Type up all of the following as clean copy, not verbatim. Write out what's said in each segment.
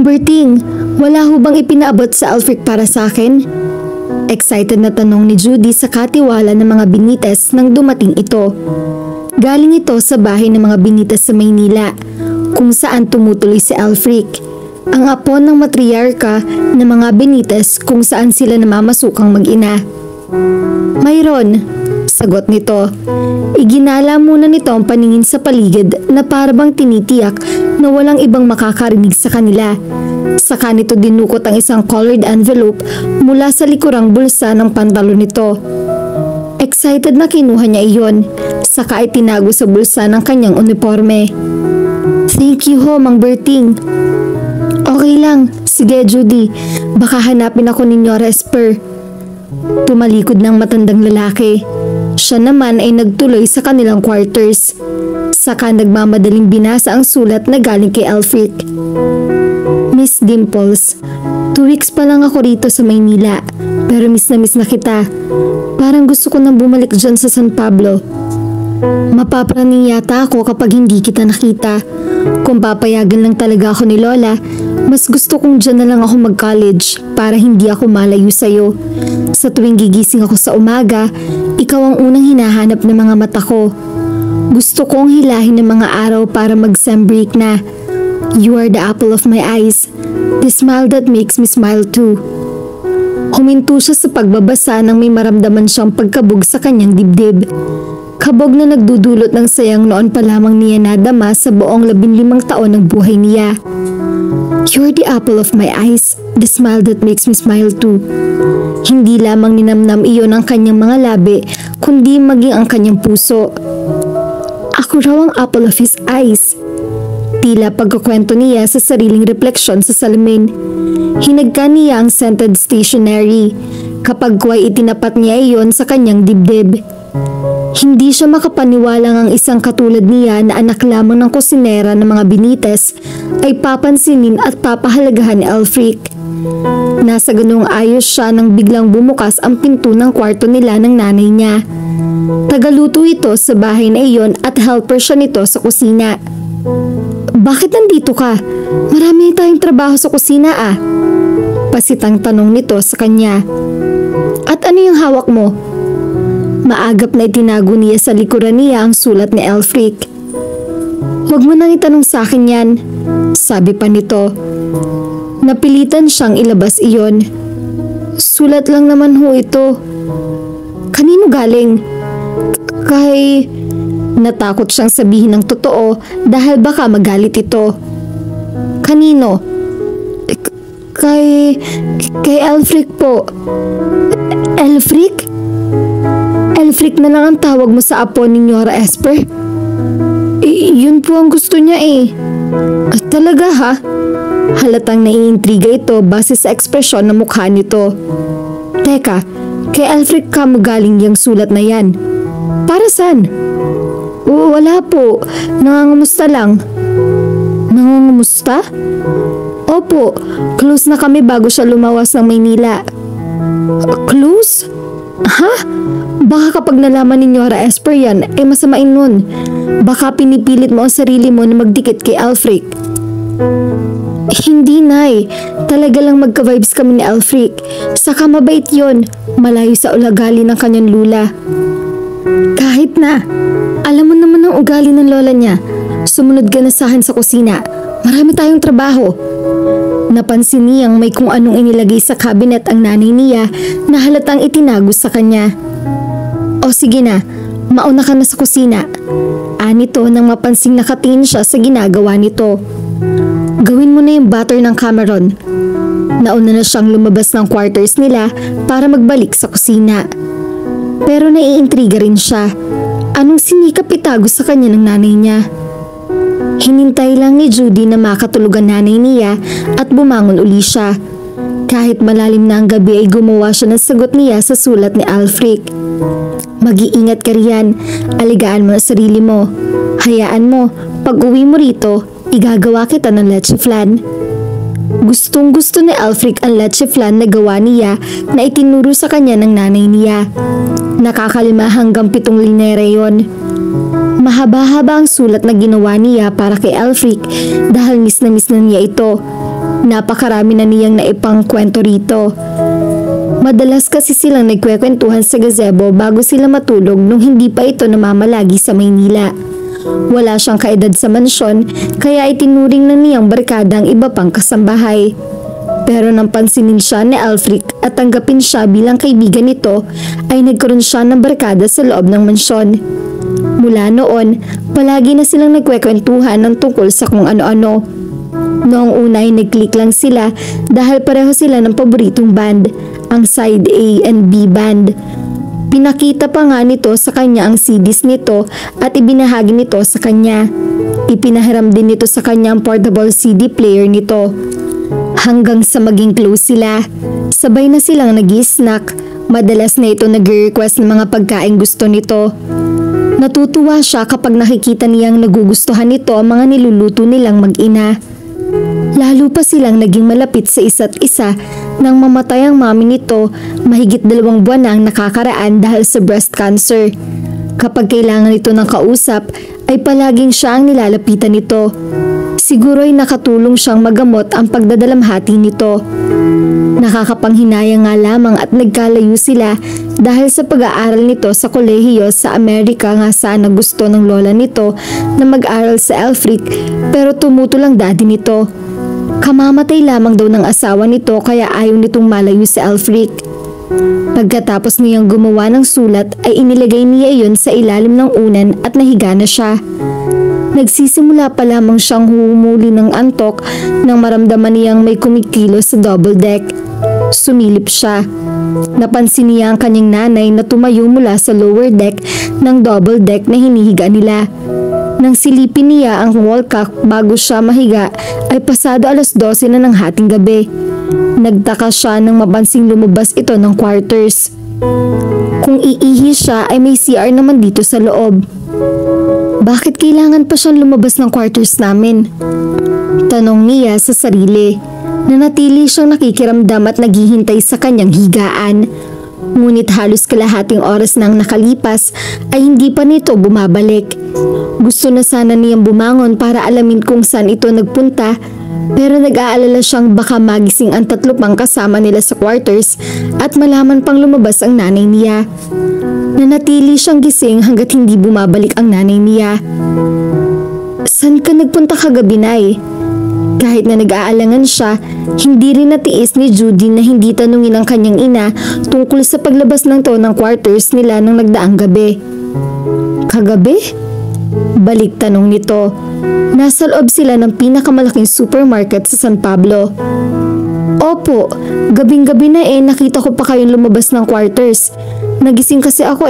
Berting, wala ho bang ipinaabot sa Alfric para sa akin? Excited na tanong ni Judy sa katiwala ng mga Benitez nang dumating ito. Galing ito sa bahay ng mga Benitez sa Maynila, kung saan tumutuloy si Alfric, ang apo ng matriarka ng mga Benitez kung saan sila namamasukang mag-ina. Mayroon, sagot nito. Iginala muna nito ang paningin sa paligid na parabang tinitiyak na walang ibang makakarinig sa kanila. Saka nito dinukot ang isang colored envelope mula sa likurang bulsa ng pantalon nito. Excited na kinuha niya iyon, saka itinago sa bulsa ng kanyang uniforme. Thank you ho, Mang Berting. Okay lang, sige Judy, baka hanapin ako ninyo, Esper. Tumalikod ng matandang lalaki. Siya naman ay nagtuloy sa kanilang quarters. Saka nagmamadaling binasa ang sulat na galing kay Alfric. Miss Dimples, 2 weeks pa lang ako rito sa Maynila, pero miss na kita. Parang gusto ko nang bumalik dyan sa San Pablo. Mapapraning yata ako kapag hindi kita nakita. Kung papayagan lang talaga ako ni Lola, mas gusto kong dyan na lang ako mag-college para hindi ako malayo sa'yo. Sa tuwing gigising ako sa umaga, ikaw ang unang hinahanap ng mga mata ko. Gusto kong hilahin ng mga araw para mag-sem break na. You are the apple of my eyes, the smile that makes me smile too. Huminto siya sa pagbabasa nang may maramdaman siyang pagkabog sa kanyang dibdib. Kabog na nagdudulot ng sayang noon pa lamang niya nadama sa buong 15 taon ng buhay niya. You're the apple of my eyes, the smile that makes me smile too. Hindi lamang ninamnam iyon ang kanyang mga labi, kundi maging ang kanyang puso. Ako raw ang apple of his eyes. Tila pagkukwento niya sa sariling refleksyon sa salamin. Hinagka niya ang scented stationery kapag kuwa'y itinapat niya iyon sa kanyang dibdib. Hindi siya makapaniwalang ang isang katulad niya na anak lamang ng kusinera ng mga Benitez ay papansinin at papahalagahan ni Alfric. Nasa ganoong ayos siya nang biglang bumukas ang pinto ng kwarto nila ng nanay niya. Tagaluto ito sa bahay na iyon at helper siya nito sa kusina. Bakit nandito ka? Marami tayong trabaho sa kusina ah. Pasitang tanong nito sa kanya. At ano yung hawak mo? Maagap na itinago niya sa likuran niya ang sulat ni Alfric. Huwag mo nang itanong sa akin yan, sabi pa nito. Napilitan siyang ilabas iyon. Sulat lang naman ho ito. Kanino galing? Kay... Natakot siyang sabihin ng totoo dahil baka magalit ito. Kanino? Kay Alfric po. Alfric? Alfric na lang ang tawag mo sa apo ni Nyora Esper? Yun po ang gusto niya eh. Talaga ha? Halatang naiintriga ito base sa ekspresyon ng mukha nito. Teka, kay Alfric ka mo galing yung sulat na yan? Para saan? Wala po, nangangumusta lang. Nangangumusta? Opo, close na kami bago siya lumawas ng Maynila. Close? Ha? Baka kapag nalaman ni Nyora Esper yan, ay masamain nun. Baka pinipilit mo ang sarili mo na magdikit kay Alfric. Hindi nay, talaga lang magka-vibes kami ni Alfric. Saka mabait yon, malayo sa ulagali ng kanyang lula. Kahit na, alam mo naman ang ugali ng lola niya. Sumunod ka na sa akin sa kusina. Marami tayong trabaho. Napansin niyang may kung anong inilagay sa cabinet ang nanay niya na halatang itinago sa kanya. O sige na, mauna ka na sa kusina. Anito nang mapansing nakatingin siya sa ginagawa nito. Gawin mo na yung butter ng Cameron. Nauna na siyang lumabas ng quarters nila para magbalik sa kusina. Pero naiintriga rin siya. Anong sinikap itago sa kanya ng nanay niya? Hinintay lang ni Judy na makatulugan nanay niya at bumangon uli siya. Kahit malalim na ang gabi ay gumawa siya ng sagot niya sa sulat ni Alfric. Mag-iingat ka riyan, aligaan mo na sarili mo. Hayaan mo, pag uwi mo rito, igagawa kita ng leche flan. Gustong gusto ni Alfric ang leche flan na gawa niya na itinuro sa kanya ng nanay niya. Nakakalima hanggang 7 linera yon. Mahaba-haba ang sulat na ginawa niya para kay Alfric dahil miss na niya ito. Napakarami na niyang naipang kwento rito. Madalas kasi silang nagkwekwentuhan sa gazebo bago sila matulog nung hindi pa ito namamalagi sa Maynila. Wala siyang kaedad sa mansyon kaya itinuring na niyang barkada ang iba pang kasambahay. Pero nang pansinin siya ni Alfred at tanggapin siya bilang kaibigan nito ay nagkaroon siya ng barkada sa loob ng mansyon. Mula noon, palagi na silang nagkwekwentuhan ng tungkol sa kung ano-ano. Noong una ay nag-click lang sila dahil pareho sila ng paboritong band, ang Side A and B band. Pinakita pa nga nito sa kanya ang CDs nito at ibinahagi nito sa kanya. Ipinahiram din nito sa kanya ang portable CD player nito. Hanggang sa maging close sila, sabay na silang nag-i-snack. Madalas na ito nag-request ng mga pagkain gusto nito. Natutuwa siya kapag nakikita niyang nagugustuhan nito ang mga niluluto nilang mag-ina. Lalo pa silang naging malapit sa isa't isa nang mamatay ang mami nito mahigit 2 buwan na ang nakakaraan dahil sa breast cancer. Kapag kailangan nito ng kausap ay palaging siya ang nilalapitan nito. Siguro'y nakatulong siyang magamot ang pagdadalamhati nito. Nakakapanghinayang nga lamang at nagkalayo sila dahil sa pag-aaral nito sa kolehiyo sa Amerika. Nga sana gusto ng lola nito na mag-aral sa Elfrich pero tumuto lang daddy nito. Kamamatay lamang daw ng asawa nito kaya ayaw nitong malayo sa Elfrich. Pagkatapos niyang gumawa ng sulat ay inilagay niya iyon sa ilalim ng unan at nahiga na siya. Nagsisimula pa lamang siyang humuli ng antok nang maramdaman niyang may kumikilo sa double deck. Sumilip siya. Napansin niya ang kanyang nanay na tumayo mula sa lower deck ng double deck na hinihiga nila. Nang silipin niya ang wall clock bago siya mahiga ay pasado 12:00 na ng hating gabi. Nagtaka siya nang mapansing lumabas ito ng quarters. Kung iihi siya ay may CR naman dito sa loob. Bakit kailangan pa siyang lumabas ng quarters namin? Tanong niya sa sarili. Nanatili siyang nakikiramdam at naghihintay sa kanyang higaan. Ngunit halos kalahating oras nang nakalipas ay hindi pa nito bumabalik. Gusto na sana niyang bumangon para alamin kung saan ito nagpunta pero nag-aalala siyang baka magising ang 3 pang kasama nila sa quarters at malaman pang lumabas ang nanay niya. Nanatili siyang gising hanggat hindi bumabalik ang nanay niya. Saan ka nagpunta kagabi, Nay? Kahit na nag-aalangan siya, hindi rin natiis ni Judy na hindi tanungin ang kanyang ina tungkol sa paglabas ng ng quarters nila nang nagdaang gabi. Kagabi? Balik tanong nito. Nasa loob sila ng pinakamalaking supermarket sa San Pablo. Opo, gabing-gabi na nakita ko pa kayong lumabas ng quarters. Nagising kasi ako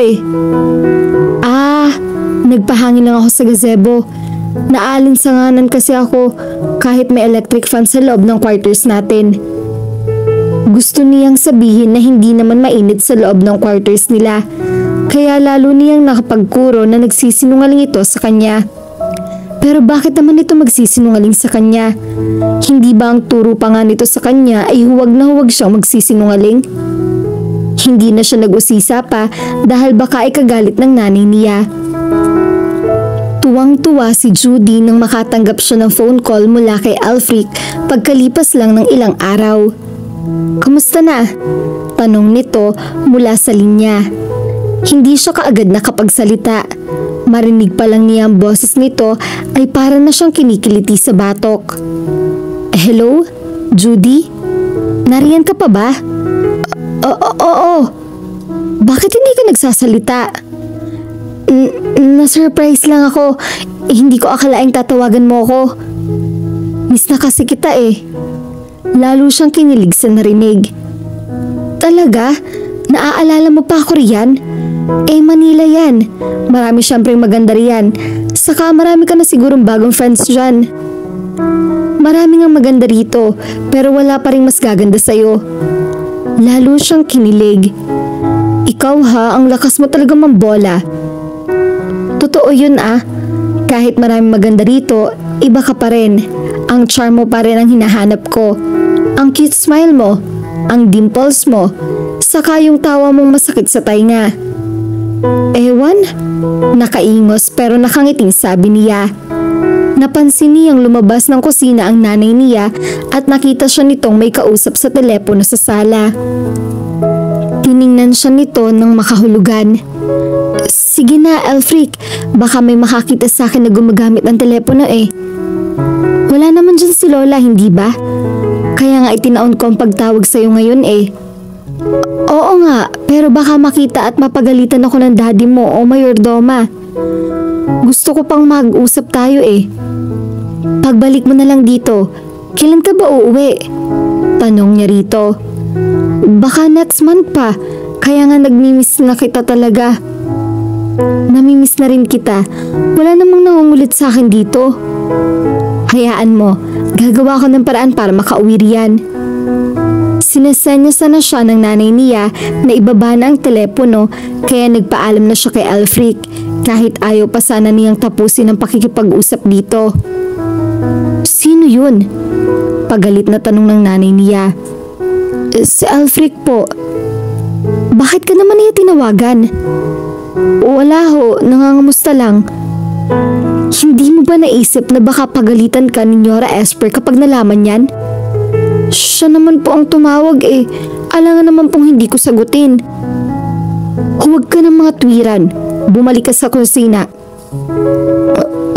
nagpahangin lang ako sa gazebo. Naalinsanganan kasi ako kahit may electric fan sa loob ng quarters natin. Gusto niyang sabihin na hindi naman mainit sa loob ng quarters nila. Kaya lalo niyang nakapagkuro na nagsisinungaling ito sa kanya. Pero bakit naman ito magsisinungaling sa kanya? Hindi ba ang turo pa nga nito sa kanya ay huwag na huwag siyang magsisinungaling? Hindi na siya nag-usisa pa dahil baka ikagalit ng nanay niya. Tuwang-tuwa si Judy nang makatanggap siya ng phone call mula kay Alfred pagkalipas lang ng ilang araw. Kamusta na? Tanong nito mula sa linya. Hindi siya kaagad nakapagsalita. Marinig pa lang niya ang boses nito ay para na siyang kinikiliti sa batok. Hello? Judy? Nariyan ka pa ba? Oo. Bakit hindi ka nagsasalita? Na-surprise lang ako. Hindi ko akalaing tatawagan mo ako. Miss na kasi kita Lalo siyang kinilig sa narinig. Talaga? Naaalala mo pa ako riyan? Manila yan. Marami siyempreng maganda riyan. Saka marami ka na sigurong bagong friends dyan. Marami ngang maganda rito, pero wala pa rin mas gaganda sa'yo. Lalo siyang kinilig. Ikaw ang lakas mo talaga mambola. Totoo yun Kahit marami maganda rito, iba ka pa rin. Ang charm mo pa rin ang hinahanap ko. Ang cute smile mo, ang dimples mo, saka yung tawa mong masakit sa tainga. Ewan, nakaingos pero nakangiting sabi niya. Napansin niyang lumabas ng kusina ang nanay niya at nakita siya nitong may kausap sa telepono sa sala. Tiningnan siya nito ng makahulugan. Sige na, Elfric, baka may makakita sa akin na gumagamit ng telepono eh. Wala naman dyan si Lola, hindi ba? Kaya nga itinaon ko ang pagtawag sa'yo ngayon eh. Oo nga, pero baka makita at mapagalitan ako ng daddy mo o mayordoma. Gusto ko pang mag-usap tayo eh. Pagbalik mo na lang dito, kailan ka ba uuwi? Tanong niya rito. Baka next month pa, kaya nga nagmimiss na kita talaga. Namimiss na rin kita, wala namang nangungulit sa akin dito. Hayaan mo, gagawa ko ng paraan para makauwi riyan. Sinesenyasa na siya ng nanay niya na ibaba na ang telepono kaya nagpaalam na siya kay Elfric kahit ayaw pa sana niyang tapusin ang pakikipag-usap dito. Sino yun? Pagalit na tanong ng nanay niya. Si Elfric po. Bakit ka naman niya tinawagan? Wala ho, nangangamusta lang. Hindi mo ba naisip na baka pagalitan ka ni Nyora Esper kapag nalaman yan? Siya naman po ang tumawag eh. Alangan naman pong hindi ko sagutin. Huwag ka ng mga tuwiran. Bumalik ka sa kusina.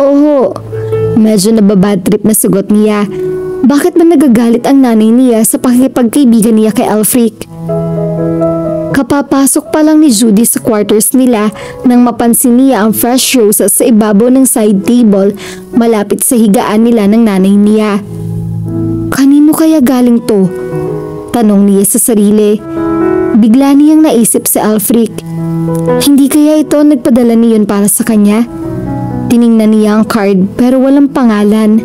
Oo. Medyo nababad trip na sagot niya. Bakit ba nagagalit ang nanay niya sa pakikipagkaibigan niya kay Elfric? Kapapasok pa lang ni Judy sa quarters nila nang mapansin niya ang fresh roses sa ibabaw ng side table malapit sa higaan nila ng nanay niya. Kanino kaya galing to? Tanong niya sa sarili. Bigla niyang naisip si Elfric. Hindi kaya ito nagpadala niyon para sa kanya? Tiningnan niya ang card pero walang pangalan.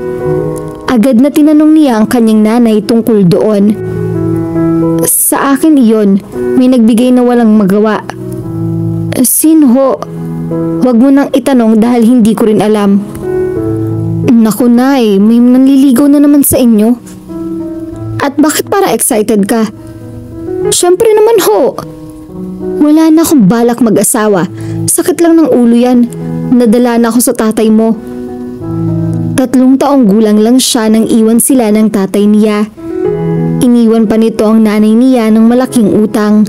Agad na tinanong niya ang kanyang nanay tungkol doon. Sa akin iyon, may nagbigay na walang magawa. Sino ho? Huwag mo nang itanong dahil hindi ko rin alam. Naku nay, may nanliligaw na naman sa inyo. At bakit para excited ka? Siyempre naman ho. Wala na akong balak mag-asawa. Sakit lang ng ulo yan. Nadala na ako sa tatay mo. 3 taong gulang lang siya nang iwan sila ng tatay niya. Iniwan pa nito ang nanay niya ng malaking utang.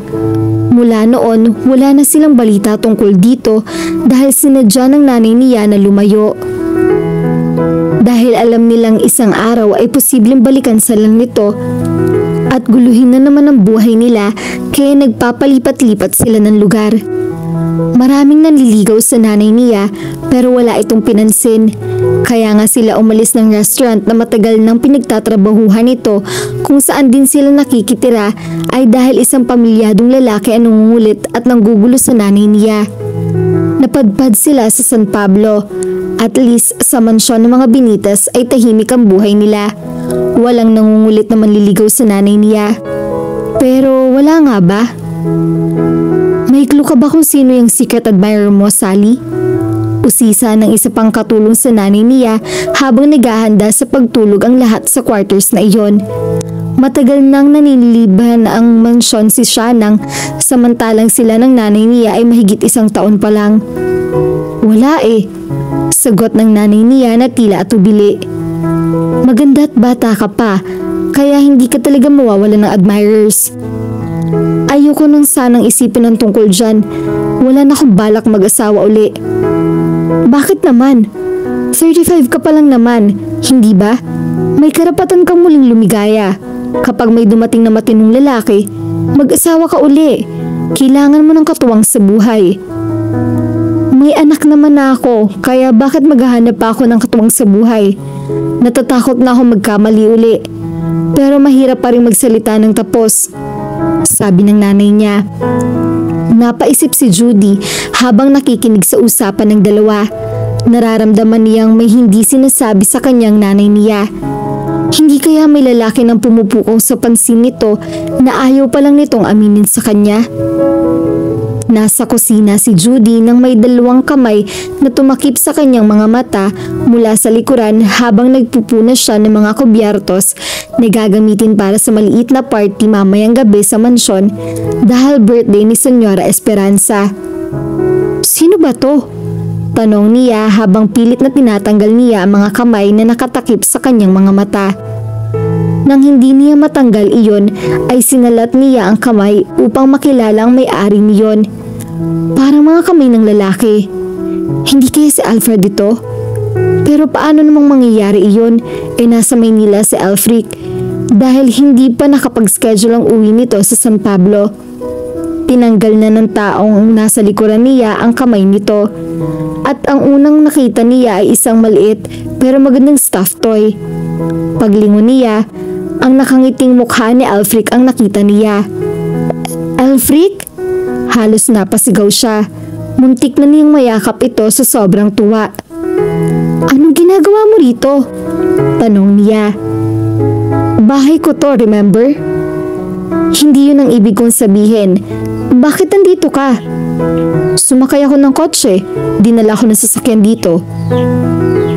Mula noon, wala na silang balita tungkol dito dahil sinadya ng nanay niya na lumayo. Dahil alam nilang isang araw ay posibleng balikan sila nito at guluhin na naman ang buhay nila kaya nagpapalipat-lipat sila ng lugar. Maraming nanliligaw sa nanay niya pero wala itong pinansin. Kaya nga sila umalis ng restaurant na matagal nang pinagtatrabahuhan nito kung saan din sila nakikitira ay dahil isang pamilyadong lalaki ang nangungulit at nanggugulo sa nanay niya. Napadpad sila sa San Pablo. At least sa mansyon ng mga Benitez ay tahimik ang buhay nila. Walang nangungulit na manliligaw sa nanay niya. Pero wala nga ba? May clue ka ba kung sino yung secret admirer mo, Sally? Usisa ng isa pang katulong sa nanay niya habang naghahanda sa pagtulog ang lahat sa quarters na iyon. Matagal nang naniliban ang mansyon si Shanang samantalang sila ng nanay niya ay mahigit 1 taon pa lang. Wala eh. Sagot ng nanay niya na tila atubili. Maganda at bata ka pa, kaya hindi ka talaga mawawala ng admirers. Ayoko nang sanang isipin ang tungkol dyan. Wala na akong balak mag-asawa uli. Bakit naman? 35 ka pa lang naman, hindi ba? May karapatan kang muling lumigaya. Kapag may dumating na matinong lalaki, mag-asawa ka uli. Kailangan mo ng katuwang sa buhay. May anak naman na ako, kaya bakit maghahanap pa ako ng katuwang sa buhay? Natatakot na ako magkamali uli. Pero mahirap pa rin magsalita ng tapos. Sabi ng nanay niya. Napaisip si Judy habang nakikinig sa usapan ng dalawa. Nararamdaman niyang may hindi sinasabi sa kanyang nanay niya. Hindi kaya may lalaki nang pumupukong sa pansin nito na ayaw pa lang nitong aminin sa kanya? Nasa kusina si Judy nang may 2 kamay na tumakip sa kanyang mga mata mula sa likuran habang nagpupuna siya ng mga kubyertos na gagamitin para sa maliit na party mamayang gabi sa mansyon dahil birthday ni Senyora Esperanza. Sino ba to? Tanong niya habang pilit na tinatanggal niya ang mga kamay na nakatakip sa kanyang mga mata. Nang hindi niya matanggal iyon ay sinalat niya ang kamay upang makilala ang may-ari niyon. Parang mga kamay ng lalaki. Hindi kaya si Alfred ito? Pero paano namang mangyayari iyon? Nasa Maynila si Alfred dahil hindi pa nakapag-schedule ang uwi nito sa San Pablo. Tinanggal na ng taong nasa likuran niya ang kamay nito. At ang unang nakita niya ay isang maliit pero magandang stuffed toy. Paglingon niya, ang nakangiting mukha ni Alfred ang nakita niya. Alfred? Halos napasigaw siya. Muntik na niyang mayakap ito sa sobrang tuwa. Anong ginagawa mo rito? Tanong niya. Bahay ko to, remember? Hindi yun ang ibig kong sabihin. Bakit nandito ka? Sumakay ako ng kotse. Dinala ko ng sasakyan dito.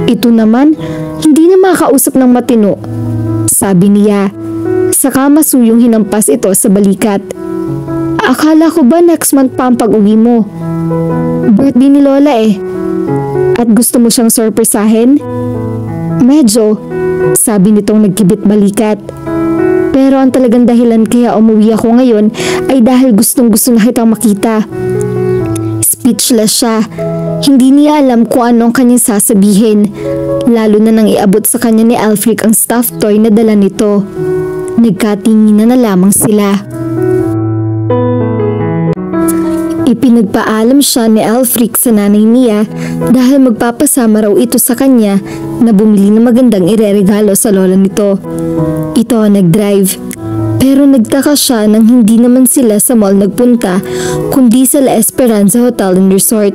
Ito naman, hindi na makausap ng matino. Sabi niya. Saka masuyong hinampas ito sa balikat. Akala ko ba next month pa ang pag-uwi mo? Birthday ni Lola eh. At gusto mo siyang sorpresahin? Medyo, sabi nitong nagkibit balikat. Pero ang talagang dahilan kaya umuwi ako ngayon ay dahil gustong-gusto na kitang makita. Speechless siya. Hindi niya alam kung anong kanyang sasabihin. Lalo na nang iabot sa kanya ni Alfred ang stuffed toy na dala nito. Nagkatinginan na lamang sila. Ipinagpaalam siya ni Alfred sa nanay niya dahil magpapasama raw ito sa kanya na bumili ng magandang ireregalo sa lola nito. Ito ang nag-drive. Pero nagtaka siya nang hindi naman sila sa mall nagpunta kundi sa La Esperanza Hotel and Resort.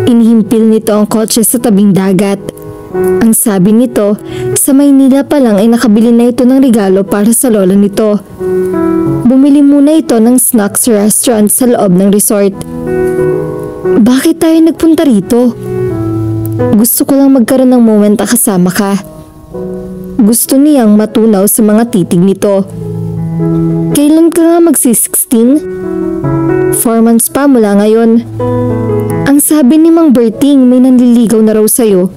Inihimpil nito ang kotse sa tabing dagat. Ang sabi nito, sa Maynila pa lang ay nakabili na ito ng regalo para sa lola nito. Bumili muna ito ng snacks sa restaurant sa loob ng resort. Bakit tayo nagpunta rito? Gusto ko lang magkaroon ng moment na kasama ka. Gusto niyang matunaw sa mga titig nito. Kailan ka nga magsi-16? 4 months pa mula ngayon. Ang sabi ni Mang Berting may nanliligaw na raw sa'yo.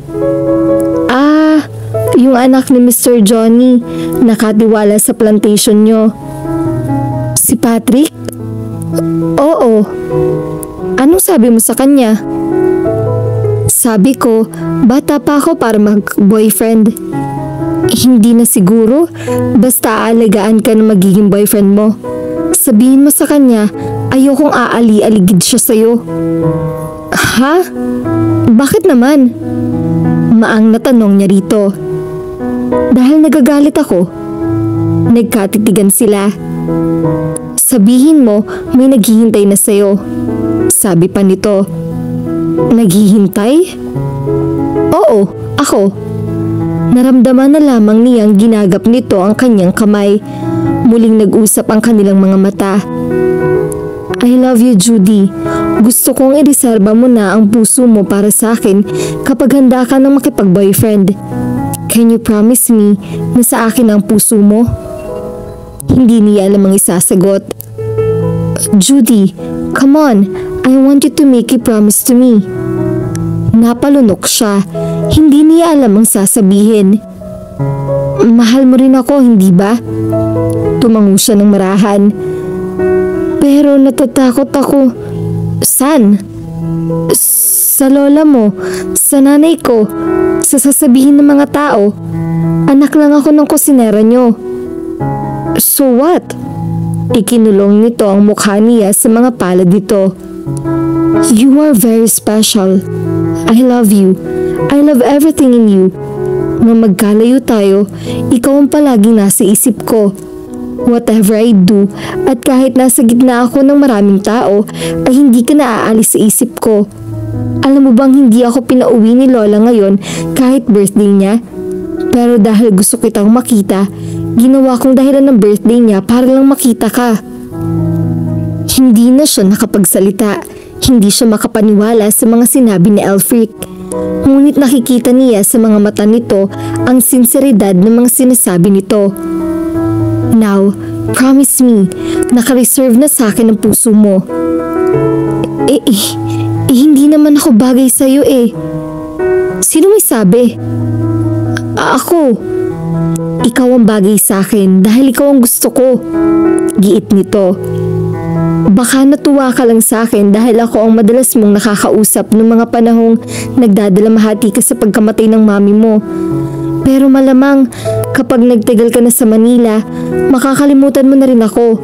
Yung anak ni Mr. Johnny, nakatiwala sa plantation nyo. Si Patrick? Oo. Anong sabi mo sa kanya? Sabi ko, bata pa ako para mag-boyfriend. Hindi na siguro, basta aalagaan ka na magiging boyfriend mo. Sabihin mo sa kanya, ayokong aali-aligid siya sa'yo. Ha? Bakit naman? Maang na tanong niya rito. Dahil nagagalit ako. Nagkatitigan sila. Sabihin mo may naghihintay na sa'yo. Sabi pa nito. Naghihintay? Oo, ako. Naramdaman na lamang niyang ginagap nito ang kanyang kamay. Muling nag-usap ang kanilang mga mata. I love you, Judy. Gusto kong ireserba mo na ang puso mo para sa akin kapag handa ka ng makipag-boyfriend. Can you promise me na sa akin ang puso mo? Hindi niya alam ang isasagot. Judy, come on. I want you to make a promise to me. Napalunok siya. Hindi niya alam ang sasabihin. Mahal mo rin ako, hindi ba? Tumango siya ng marahan. Pero natatakot ako. Saan? Sa lola mo, sa nanay ko, sa sasabihin ng mga tao. Anak lang ako ng kusinera nyo. So what? Ikinulong nito ang mukha niya sa mga palad nito. You are very special. I love you. I love everything in you. Nang magkalayo tayo, ikaw ang palaging nasa isip ko. Whatever I do, at kahit nasa gitna ako ng maraming tao, ay hindi ka naaalis sa isip ko. Alam mo bang hindi ako pinauwi ni Lola ngayon kahit birthday niya? Pero dahil gusto kitang makita, ginawa kong dahilan ng birthday niya para lang makita ka. Hindi na siya nakapagsalita. Hindi siya makapaniwala sa mga sinabi ni Alfred. Ngunit nakikita niya sa mga mata nito ang sinseridad ng mga sinasabi nito. Now, promise me, nakareserve na sa akin ang puso mo. Hindi naman ako bagay sa'yo eh. Sino may sabi? Ako. Ikaw ang bagay sa akin dahil ikaw ang gusto ko. Giit nito. Baka natuwa ka lang sa akin dahil ako ang madalas mong nakakausap noong mga panahong nagdadalamhati ka sa pagkamatay ng mami mo. Pero malamang kapag nagtagal ka na sa Manila, makakalimutan mo na rin ako.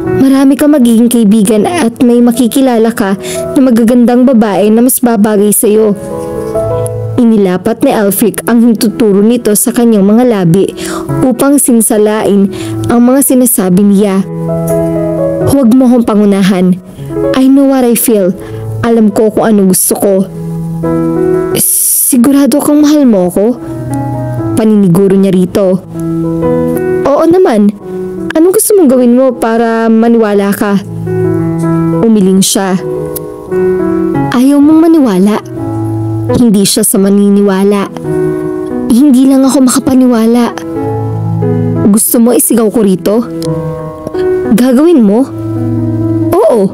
Marami ka magiging kaibigan at may makikilala ka na magagandang babae na mas babagay sa'yo. Inilapat ni Alfric ang hintuturo nito sa kanyang mga labi upang sinsalain ang mga sinasabi niya. Huwag mo akong pangunahan. I know what I feel. Alam ko kung ano gusto ko. Sigurado kang mahal mo ako? Paniniguro niya rito. Oo naman. Anong gusto mong gawin mo para maniwala ka? Umiling siya. Ayaw mong maniwala? Hindi siya sa maniniwala. Hindi lang ako makapaniwala. Gusto mo isigaw ko rito? Gagawin mo? Oo.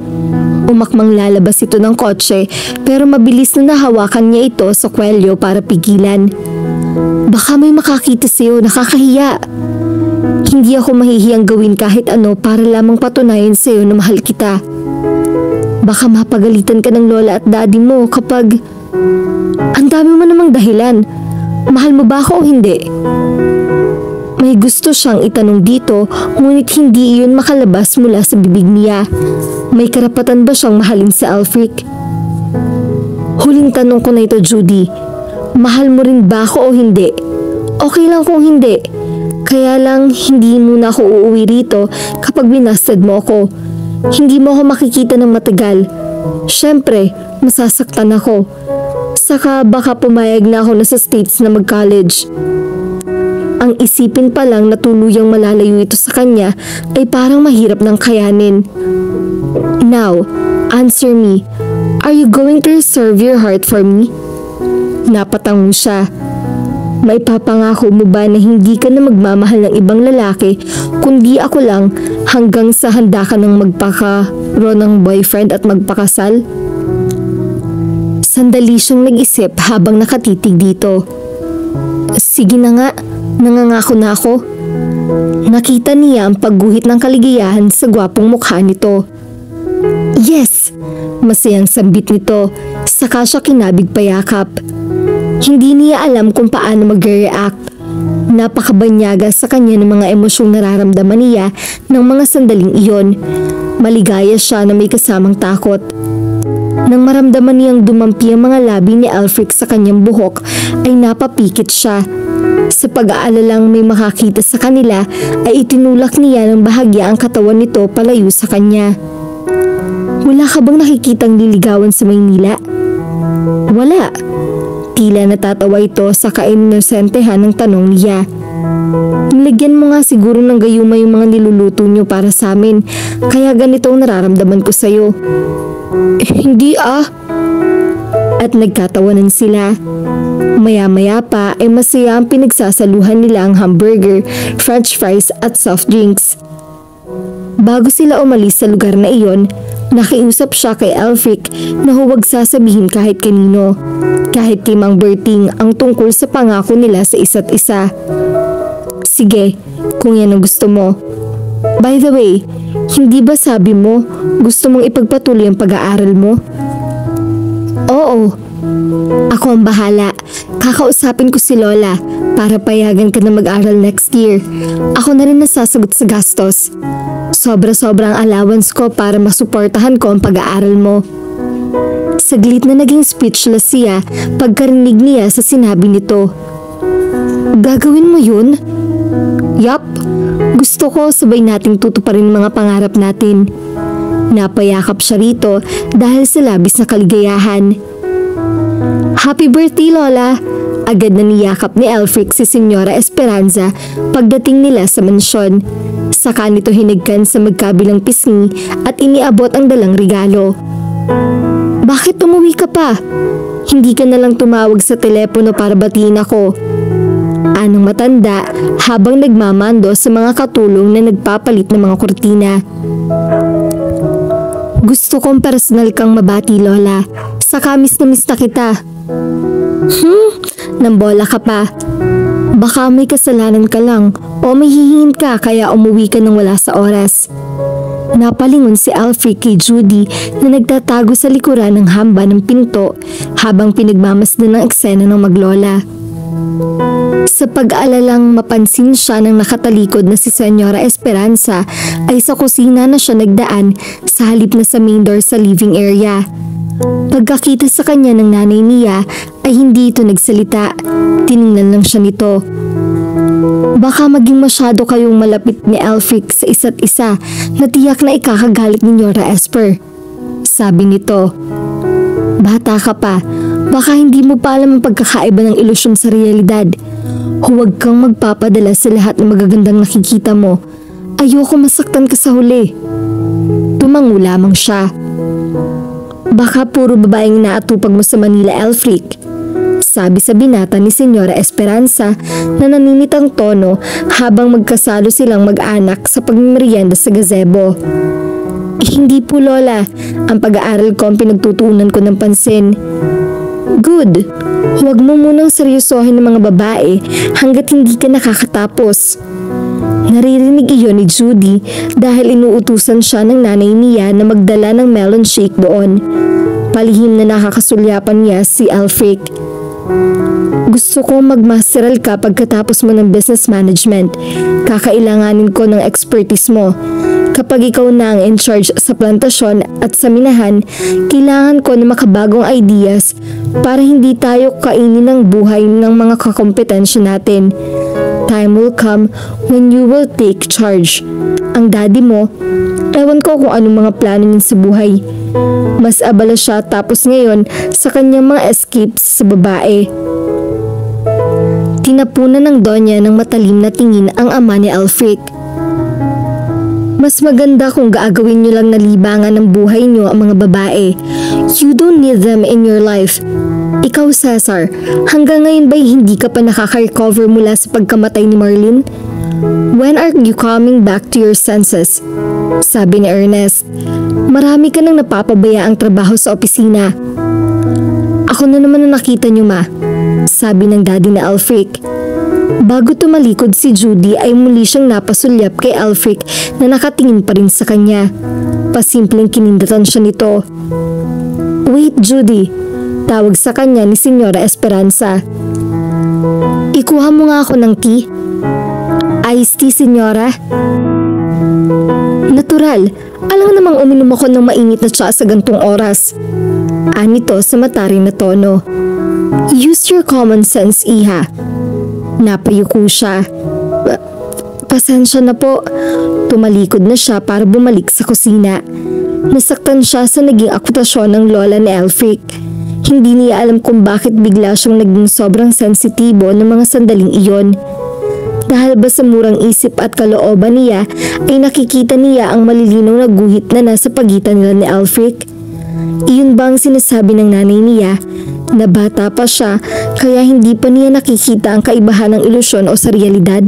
Umakmang lalabas ito ng kotse pero mabilis na nahawakan niya ito sa kwelyo para pigilan. Baka may makakita sa'yo, nakakahiya. Hindi ako mahihiyang gawin kahit ano para lamang patunayan sa'yo na mahal kita. Baka mapagalitan ka ng lola at daddy mo kapag... Ang dami mo namang dahilan. Mahal mo ba ako o hindi? May gusto siyang itanong dito, ngunit hindi iyon makalabas mula sa bibig niya. May karapatan ba siyang mahalin si Alfric? Huling tanong ko na ito, Judy. Mahal mo rin ba ako o hindi? Okay lang kung hindi. Kaya lang hindi muna ako uuwi rito kapag binasted mo ako. Hindi mo ako makikita ng matagal. Siyempre, masasaktan ako. Saka baka pumayag na ako na sa States na mag-college. Ang isipin pa lang na tuluyang malalayo ito sa kanya ay parang mahirap ng kayanin. Now, answer me. Are you going to reserve your heart for me? Napatango siya. Maipapangako mo ba na hindi ka na magmamahal ng ibang lalaki kundi ako lang hanggang sa handa ka ng magpakaroon ng boyfriend at magpakasal? Sandali siyang nag-isip habang nakatitig dito. Sige na nga, nangangako na ako. Nakita niya ang pagguhit ng kaligayahan sa gwapong mukha nito. Yes! Masayang sambit nito, saka siya kinabig payakap. Hindi niya alam kung paano mag-react. Napakabanyaga sa kanya ng mga emosyong nararamdaman niya ng mga sandaling iyon. Maligaya siya na may kasamang takot. Nang maramdaman niyang dumampi ang mga labi ni Alfric sa kanyang buhok, ay napapikit siya. Sa pag-aalalang may makakita sa kanila, ay itinulak niya ng bahagya ang katawan nito palayo sa kanya. Wala ka bang nakikitang liligawan sa Maynila? Wala. Tila natatawa ito sa kainosentehan ng tanong niya. Nilagyan mo nga siguro ng gayuma yung mga niluluto niyo para sa amin, kaya ganito ang nararamdaman ko sa'yo. Hindi ah. At nagkatawanan sila. Maya-maya pa ay masaya ang pinagsasaluhan nila ang hamburger, french fries at soft drinks. Bago sila umalis sa lugar na iyon, nakiusap siya kay Alfric na huwag sasabihin kahit kanino, kahit kay Mang Berting ang tungkol sa pangako nila sa isa't isa. Sige, kung yan ang gusto mo. By the way, hindi ba sabi mo gusto mong ipagpatuloy ang pag-aaral mo? Oo. Ako ang bahala. Kakausapin ko si Lola para payagan ka na mag-aral next year. Ako na rin nasasagot sa gastos. Sobra-sobrang allowance ko para masuportahan ko ang pag-aaral mo. Saglit na naging speechless siya pagkarinig niya sa sinabi nito. Gagawin mo yun? Yup. Gusto ko sabay nating tutuparin mga pangarap natin. Napayakap siya rito dahil sa labis na kaligayahan. Happy birthday, Lola! Agad na niyakap ni Alfric si Senyora Esperanza pagdating nila sa mansyon. Saka nito hinigkan sa magkabilang pisngi at iniabot ang dalang regalo. Bakit umuwi ka pa? Hindi ka na lang tumawag sa telepono para batiin ako. Anong matanda habang nagmamando sa mga katulong na nagpapalit ng mga kurtina. Gusto kong personal kang mabati, Lola. Saka miss na kita. Nambola ka pa. Baka may kasalanan ka lang o may hihingi ka kaya umuwi ka nang wala sa oras. Napalingon si Alfred kay Judy na nagtatago sa likuran ng hamba ng pinto habang pinagmamasdan ng eksena ng maglola. Sa pag-aalalang mapansin siya ng nakatalikod na si Senyora Esperanza ay sa kusina na siya nagdaan sa halip na sa main door sa living area. Pagkakita sa kanya ng nanay niya ay hindi ito nagsalita, tiningnan lang siya nito. Baka maging masyado kayong malapit ni Alfred sa isa't isa na tiyak na ikakagalit ni Nyora Esper. Sabi nito, bata ka pa, baka hindi mo pa alam ang pagkakaiba ng ilusyon sa realidad. Huwag kang magpapadala sa lahat ng magagandang nakikita mo. Ayoko masaktan ka sa huli. Tumango lamang siya. Baka puro babaeng inaatupag mo sa Manila, Alfred. Sabi sa binata ni Senyora Esperanza na naninit ang tono habang magkasalo silang mag-anak sa pagmimerienda sa gazebo. Hindi po, Lola. Ang pag-aaral ko ang pinagtutuunan ko ng pansin. Good. Huwag mo munang seryosohin ng mga babae hanggat hindi ka nakakatapos. Naririnig iyon ni Judy dahil inuutusan siya ng nanay niya na magdala ng melon shake doon. Palihim na nakakasulyapan niya si Alfred. Gusto ko magmasteral ka pagkatapos mo ng business management. Kakailanganin ko ng expertise mo. Kapag ikaw na ang in charge sa plantasyon at sa minahan, kailangan ko ng makabagong ideas para hindi tayo kainin ng buhay ng mga kakompetensya natin. Time will come when you will take charge. Ang daddy mo, ewan ko kung anong mga plano niya sa buhay. Mas abala siya tapos ngayon sa kanyang mga escapes sa babae. Tinapunan ng Donya ng matalim na tingin ang ama ni Alfred. Mas maganda kung gagawin niyo lang na libangan ng buhay niyo ang mga babae. You don't need them in your life. Ikaw, Cesar, hanggang ngayon ba'y hindi ka pa nakaka-recover mula sa pagkamatay ni Marlene? When are you coming back to your senses? Sabi ni Ernest. Marami ka nang napapabaya ang trabaho sa opisina. Ako na naman ang nakita niyo, ma. Sabi ng daddy na Alfred. Bago tumalikod si Judy ay muli siyang napasulyap kay Alfred na nakatingin pa rin sa kanya. Pasimpleng kinindatan siya nito. Wait, Judy. Tawag sa kanya ni Senyora Esperanza. Ikuha mo nga ako ng tea. Iced tea, Senyora. Natural. Alang namang uminom ako ng mainit na tsaa sa gantong oras. Anito sa mataring na tono. Use your common sense, iha. Napayuko siya. Pasensya na po. Tumalikod na siya para bumalik sa kusina. Nasaktan siya sa naging akutasyon ng lola ni Alfred. Hindi niya alam kung bakit bigla siyang naging sobrang sensitibo ng mga sandaling iyon. Dahil ba sa murang isip at kalooban niya ay nakikita niya ang malilinaw na guhit na nasa pagitan nila ni Alfred? Iyon ba ang sinasabi ng nanay niya na bata pa siya kaya hindi pa niya nakikita ang kaibahan ng ilusyon o sa realidad?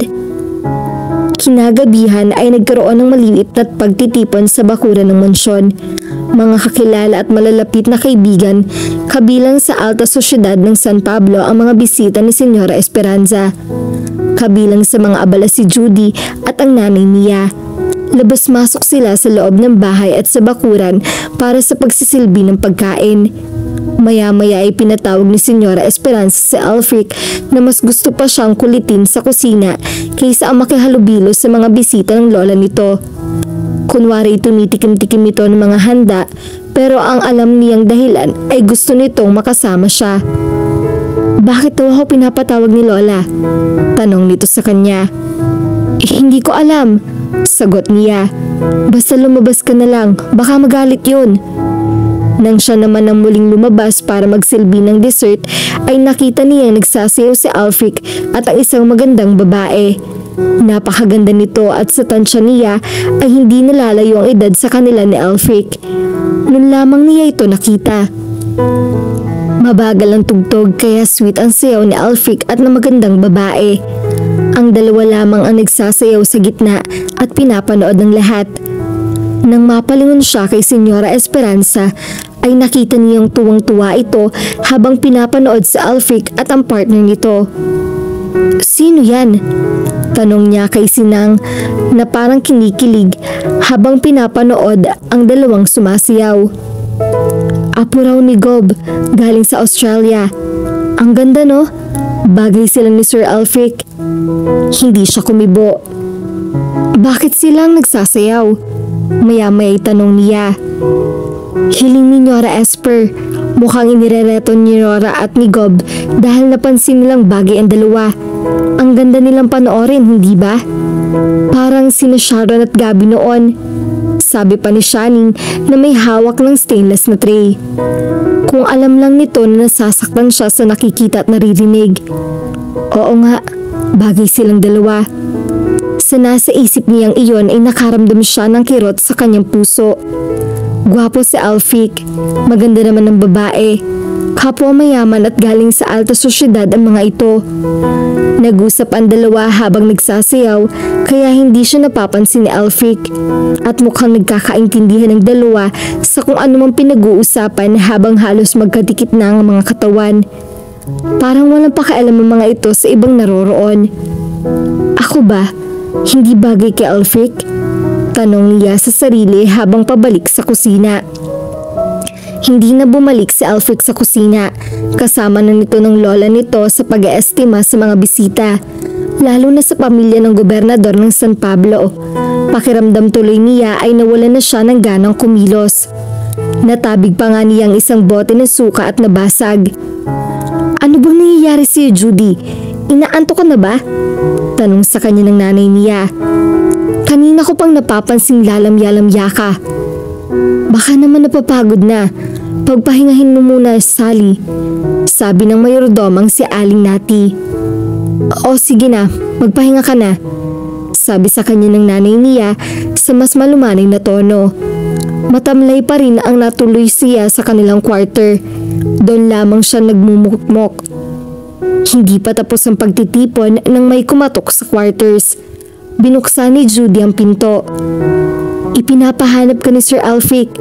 Kinagabihan ay nagkaroon ng maliit na pagtitipon sa bakuran ng mansyon. Mga kakilala at malalapit na kaibigan, kabilang sa alta sosyedad ng San Pablo ang mga bisita ni Senyora Esperanza. Kabilang sa mga abala si Judy at ang nanay niya. Labas-masok sila sa loob ng bahay at sa bakuran para sa pagsisilbi ng pagkain. Maya-maya ay pinatawag ni Senyora Esperanza si Alfred na mas gusto pa siyang kulitin sa kusina kaysa ang makihalubilo sa mga bisita ng lola nito. Kunwari tumitikim-tikim ito ng mga handa pero ang alam niyang dahilan ay gusto nitong makasama siya. Bakit daw ako pinapatawag ni Lola? Tanong nito sa kanya. Hindi ko alam. Sagot niya. Basta lumabas ka na lang, baka magalit yun. Nang siya naman ang muling lumabas para magsilbi ng dessert ay nakita niya nagsasayaw si Alfred at ang isang magandang babae. Napakaganda nito at sa tansya niya ay hindi nalalayo ang edad sa kanila ni Alfred. Noon lamang niya ito nakita. Mabagal ang tugtog kaya sweet ang sayaw ni Alfred at ng magandang babae. Ang dalawa lamang ang nagsasayaw sa gitna at pinapanood ng lahat. Nang mapalingon siya kay Senyora Esperanza ay nakita niyang tuwang-tuwa ito habang pinapanood si Alfric at ang partner nito. "Sino yan?" tanong niya kay Sinang na parang kinikilig habang pinapanood ang dalawang sumasayaw. "Apo raw ni Gob, galing sa Australia. Ang ganda, no? Bagay sila ni Sir Alfric." Hindi siya kumibo. "Bakit silang nagsasayaw?" Maya-maya'y tanong niya. "Hiling ni Nora Esper. Mukhang inirereto ni Nora at ni Gob dahil napansin nilang bagay ang dalawa. Ang ganda nilang panoorin, hindi ba? Parang sina Sharon at Gabby noon." Sabi pa ni Shining na may hawak ng stainless na tray. Kung alam lang nito na nasasaktan siya sa nakikita at naririnig. Oo nga, bagay silang dalawa. Sa nasa isip niyang iyon ay nakaramdam siya ng kirot sa kanyang puso. Gwapo si Alfric, maganda naman ng babae. Kapwa mayaman at galing sa alta sosyedad ang mga ito. Nag-usap ang dalawa habang nagsasayaw kaya hindi siya napapansin ni Alfric at mukhang nagkakaintindihan ng dalawa sa kung ano mang pinag-uusapan habang halos magkadikit na ang mga katawan. Parang walang pakialam ang mga ito sa ibang naroroon. "Ako ba? Hindi bagay kay Alfric?" tanong niya sa sarili habang pabalik sa kusina. Hindi na bumalik si Alfric sa kusina, kasama na nito ng lola nito sa pag-eestima sa mga bisita, lalo na sa pamilya ng gobernador ng San Pablo. Pakiramdam tuloy niya ay nawalan na siya ng ganang kumilos. Natabig pa nga niyang isang bote ng suka at nabasag. "Ano bang nangyayari sa'yo, Judy? Inaanto ka na ba?" tanong sa kanya ng nanay niya. "Kanina ko pang napapansing lalamya-lamya ka." "Baka naman napapagod na. Pagpahingahin mo muna, Sally," sabi ng mayordomang si Aling Nati. "O sige na, magpahinga ka na," sabi sa kanya ng nanay niya sa mas malumanay na tono. Matamlay pa rin ang natuloy siya sa kanilang quarter. Doon lamang siya nagmumukmok. Hindi pa tapos ang pagtitipon nang may kumatok sa quarters. Binuksan ni Judy ang pinto. "Ipinapahanap ka ni Sir Alfric."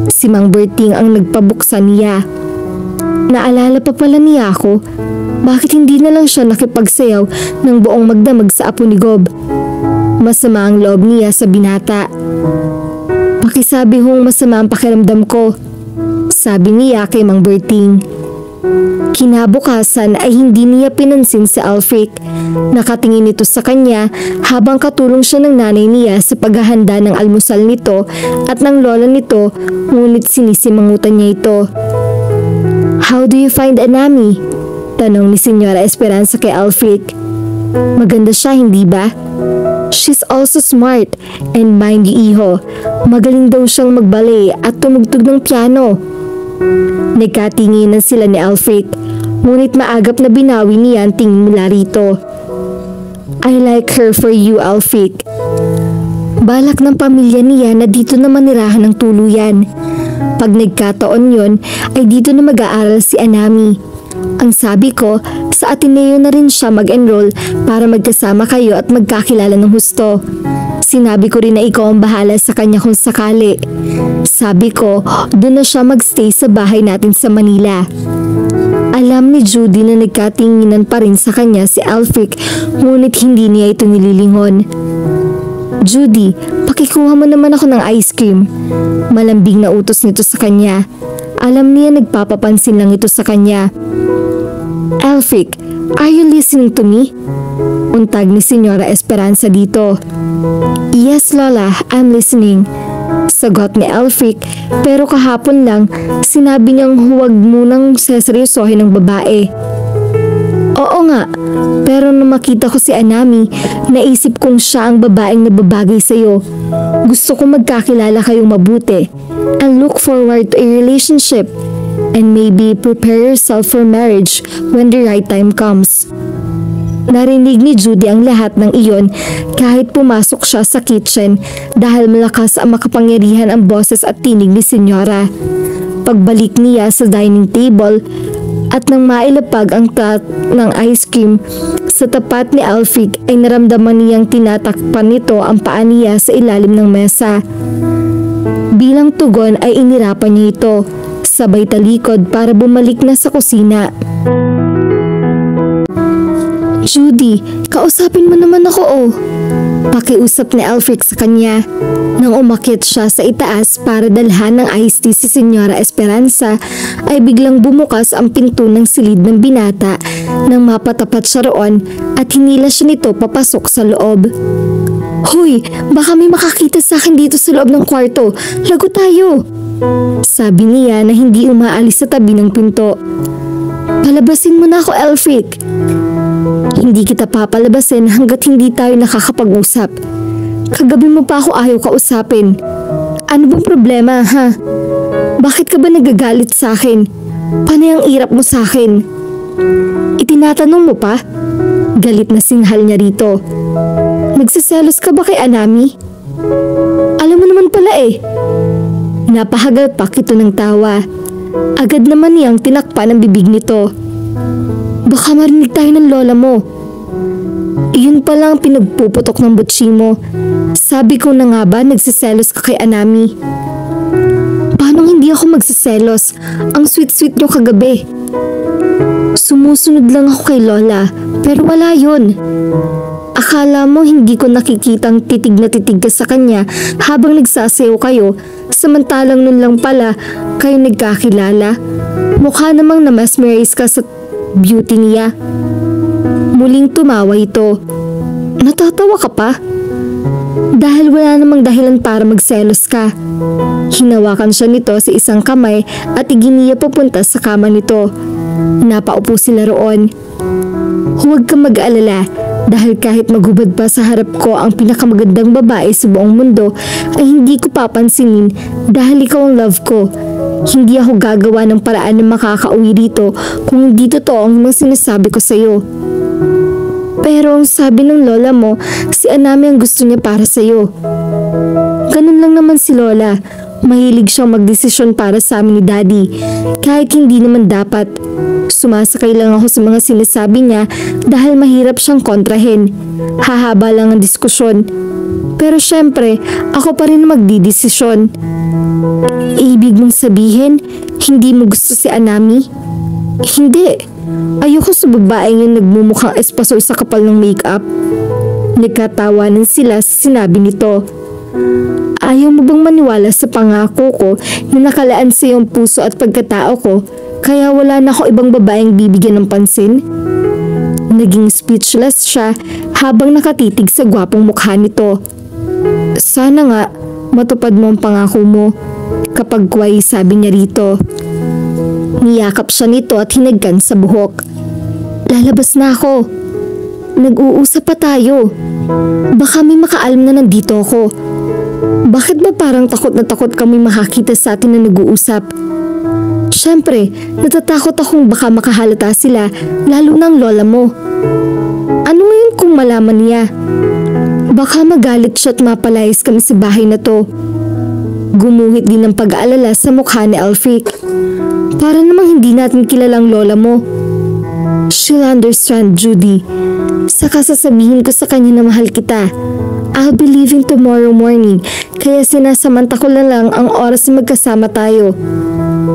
Si Mang Berting ang nagpabuksan niya. Naalala pa pala niya ako. Bakit hindi na lang siya nakipagsayaw ng buong magdamag sa apo ni Gob? Masama ang loob niya sa binata. "Pakisabi hong masama ang pakiramdam ko," sabi niya kay Mang Berting. Kinabukasan ay hindi niya pinansin si Alfric. Nakatingin ito sa kanya habang katulong siya ng nanay niya sa paghahanda ng almusal nito at ng lola nito, ngunit sinisimangutan niya ito. "How do you find Anami?" tanong ni Senyora Esperanza kay Alfric. "Maganda siya, hindi ba?" "She's also smart, and mind you, iho, magaling daw siyang magballet at tumugtog ng piano." Nagkatinginan sila ni Alfric, ngunit maagap na binawi niya ang tingin mula rito. "I like her for you, Alfric." Balak ng pamilya niya na dito na manirahan ng tuluyan. Pag nagkataon yon ay dito na mag-aaral si Anami. Ang sabi ko, sa Ateneo na rin siya mag-enroll para magkasama kayo at magkakilala ng husto. Sinabi ko rin na ikaw ang bahala sa kanya kung sakali. Sabi ko, doon na siya magstay sa bahay natin sa Manila. Alam ni Judy na nagkatinginan pa rin sa kanya si Alfric, ngunit hindi niya ito nililingon. "Judy, pakikuha mo naman ako ng ice cream." Malambing na utos nito sa kanya. Alam niya nagpapapansin lang ito sa kanya. "Alfric, are you listening to me?" Untag ni Senyora Esperanza dito. "Yes, Lola, I'm listening," sagot ni Alfric, pero kahapon lang sinabi niyang huwag munang seseryosohin ng babae. "Oo nga, pero nung makita ko si Anami, naisip kong siya ang babaeng nababagay sa'yo. Gusto ko magkakilala kayong mabuti and look forward to a relationship and maybe prepare yourself for marriage when the right time comes." Narinig ni Judy ang lahat ng iyon kahit pumasok siya sa kitchen dahil malakas ang makapangyarihan ang boses at tinig ni Senyora. Pagbalik niya sa dining table at nang mailapag ang ng ice cream sa tapat ni Alfric ay naramdaman niyang tinatakpan nito ang paa niya sa ilalim ng mesa. Bilang tugon ay inirapan niya ito. Sabay talikod para bumalik na sa kusina. Judy, kausapin mo naman ako oh. Pakiusap ni Alfred sa kanya. Nang umakyat siya sa itaas para dalhan ng iced tea si Senyora Esperanza, ay biglang bumukas ang pinto ng silid ng binata nang mapatapat siya roon at hinila siya nito papasok sa loob. Hoy, baka may makakita sa akin dito sa loob ng kwarto. Lago tayo! Sabi niya na hindi umaalis sa tabi ng pinto. Palabasin mo na ako, Alfred. Hindi kita papalabasin hanggat hindi tayo nakakapag-usap. Kagabi mo pa ako ayaw kausapin. Ano bang problema, ha? Bakit ka ba nagagalit sa akin? Panay ang irap mo sa akin? Itinatanong mo pa? Galit na singhal niya rito. Nagsiselos ka ba kay Anami? Alam mo naman pala eh. Napahagal pa ito ng tawa. Agad naman niyang tinakpan ang bibig nito. Baka marinig tayo ng lola mo. Iyon pala ang pinagpuputok ng butsi mo. Sabi ko na nga ba nagsiselos ka kay Anami? Paano hindi ako magsiselos? Ang sweet-sweet niyo kagabi. Sumusunod lang ako kay lola, pero wala yun. Akala mo hindi ko nakikitang titig na titig ka sa kanya habang nagsasayaw kayo, samantalang nun lang pala kayo nagkakilala? Mukha namang na-mesmerize ka sa beauty niya. Muling tumawa ito. Natatawa ka pa? Dahil wala namang dahilan para magselos ka. Hinawakan siya nito sa isang kamay at iginiya papunta sa kama nito. Napaupo sila roon. Huwag kang mag-alala dahil kahit maghubad pa sa harap ko ang pinakamagandang babae sa buong mundo ay hindi ko papansinin dahil ikaw ang love ko. Hindi ako gagawa ng paraan na makakauwi dito kung hindi totoo ang mga sinasabi ko sa'yo. Pero ang sabi ng lola mo, si Anami ang gusto niya para sa'yo. Ganun lang naman si lola. Mahilig siyang magdesisyon para sa amin ni daddy. Kahit hindi naman dapat. Sumasakay lang ako sa mga sinasabi niya dahil mahirap siyang kontrahin. Hahaba lang ang diskusyon. Pero syempre, ako pa rin magdidesisyon. Ibig mong sabihin, hindi mo gusto si Anami? Hindi. Ayoko sa babaeng yung nagmumukhang espasol sa kapal ng makeup. Nagkatawanan sila sa sinabi nito. Ayaw mo bang maniwala sa pangako ko na nakalaan sa iyong puso at pagkatao ko, kaya wala na ako ibang babaeng bibigyan ng pansin? Naging speechless siya habang nakatitig sa gwapong mukha nito. Sana nga matupad mo ang pangako mo, kapag kway sabi niya rito. Niyakap siya nito at hinagkan sa buhok. Lalabas na ako. Nag-uusap pa tayo. Baka may makaalam na nandito ako. Bakit ba parang takot na takot kami makakita sa atin na nag-uusap? Siyempre, natatakot akong baka makahalata sila, lalo ng lola mo. Ano ngayon kung malaman niya? Baka magalit siya at mapalayas kami sa bahay na to. Gumuhit din ng pag-aalala sa mukha ni Alfred. Para namang hindi natin kilalang lola mo. She'll understand, Judy. Saka sasabihin ko sa kanya na mahal kita. I'll be leaving tomorrow morning, kaya sinasamanta ko lang ang oras na magkasama tayo.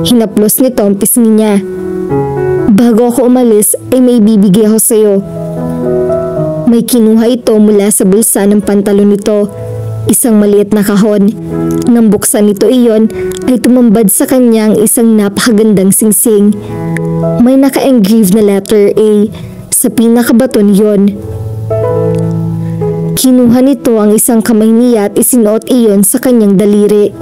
Hinaplos nito ang pisngi niya. Bago ako umalis ay may bibigay ako sa'yo. May kinuha ito mula sa bulsa ng pantalon nito. Isang maliit na kahon. Nang buksan nito iyon ay tumambad sa kanya ang isang napakagandang singsing. May naka-engrave na letter A sa pinakabato niyon. Kinuha nito ang isang kamay niya at isinuot iyon sa kanyang daliri.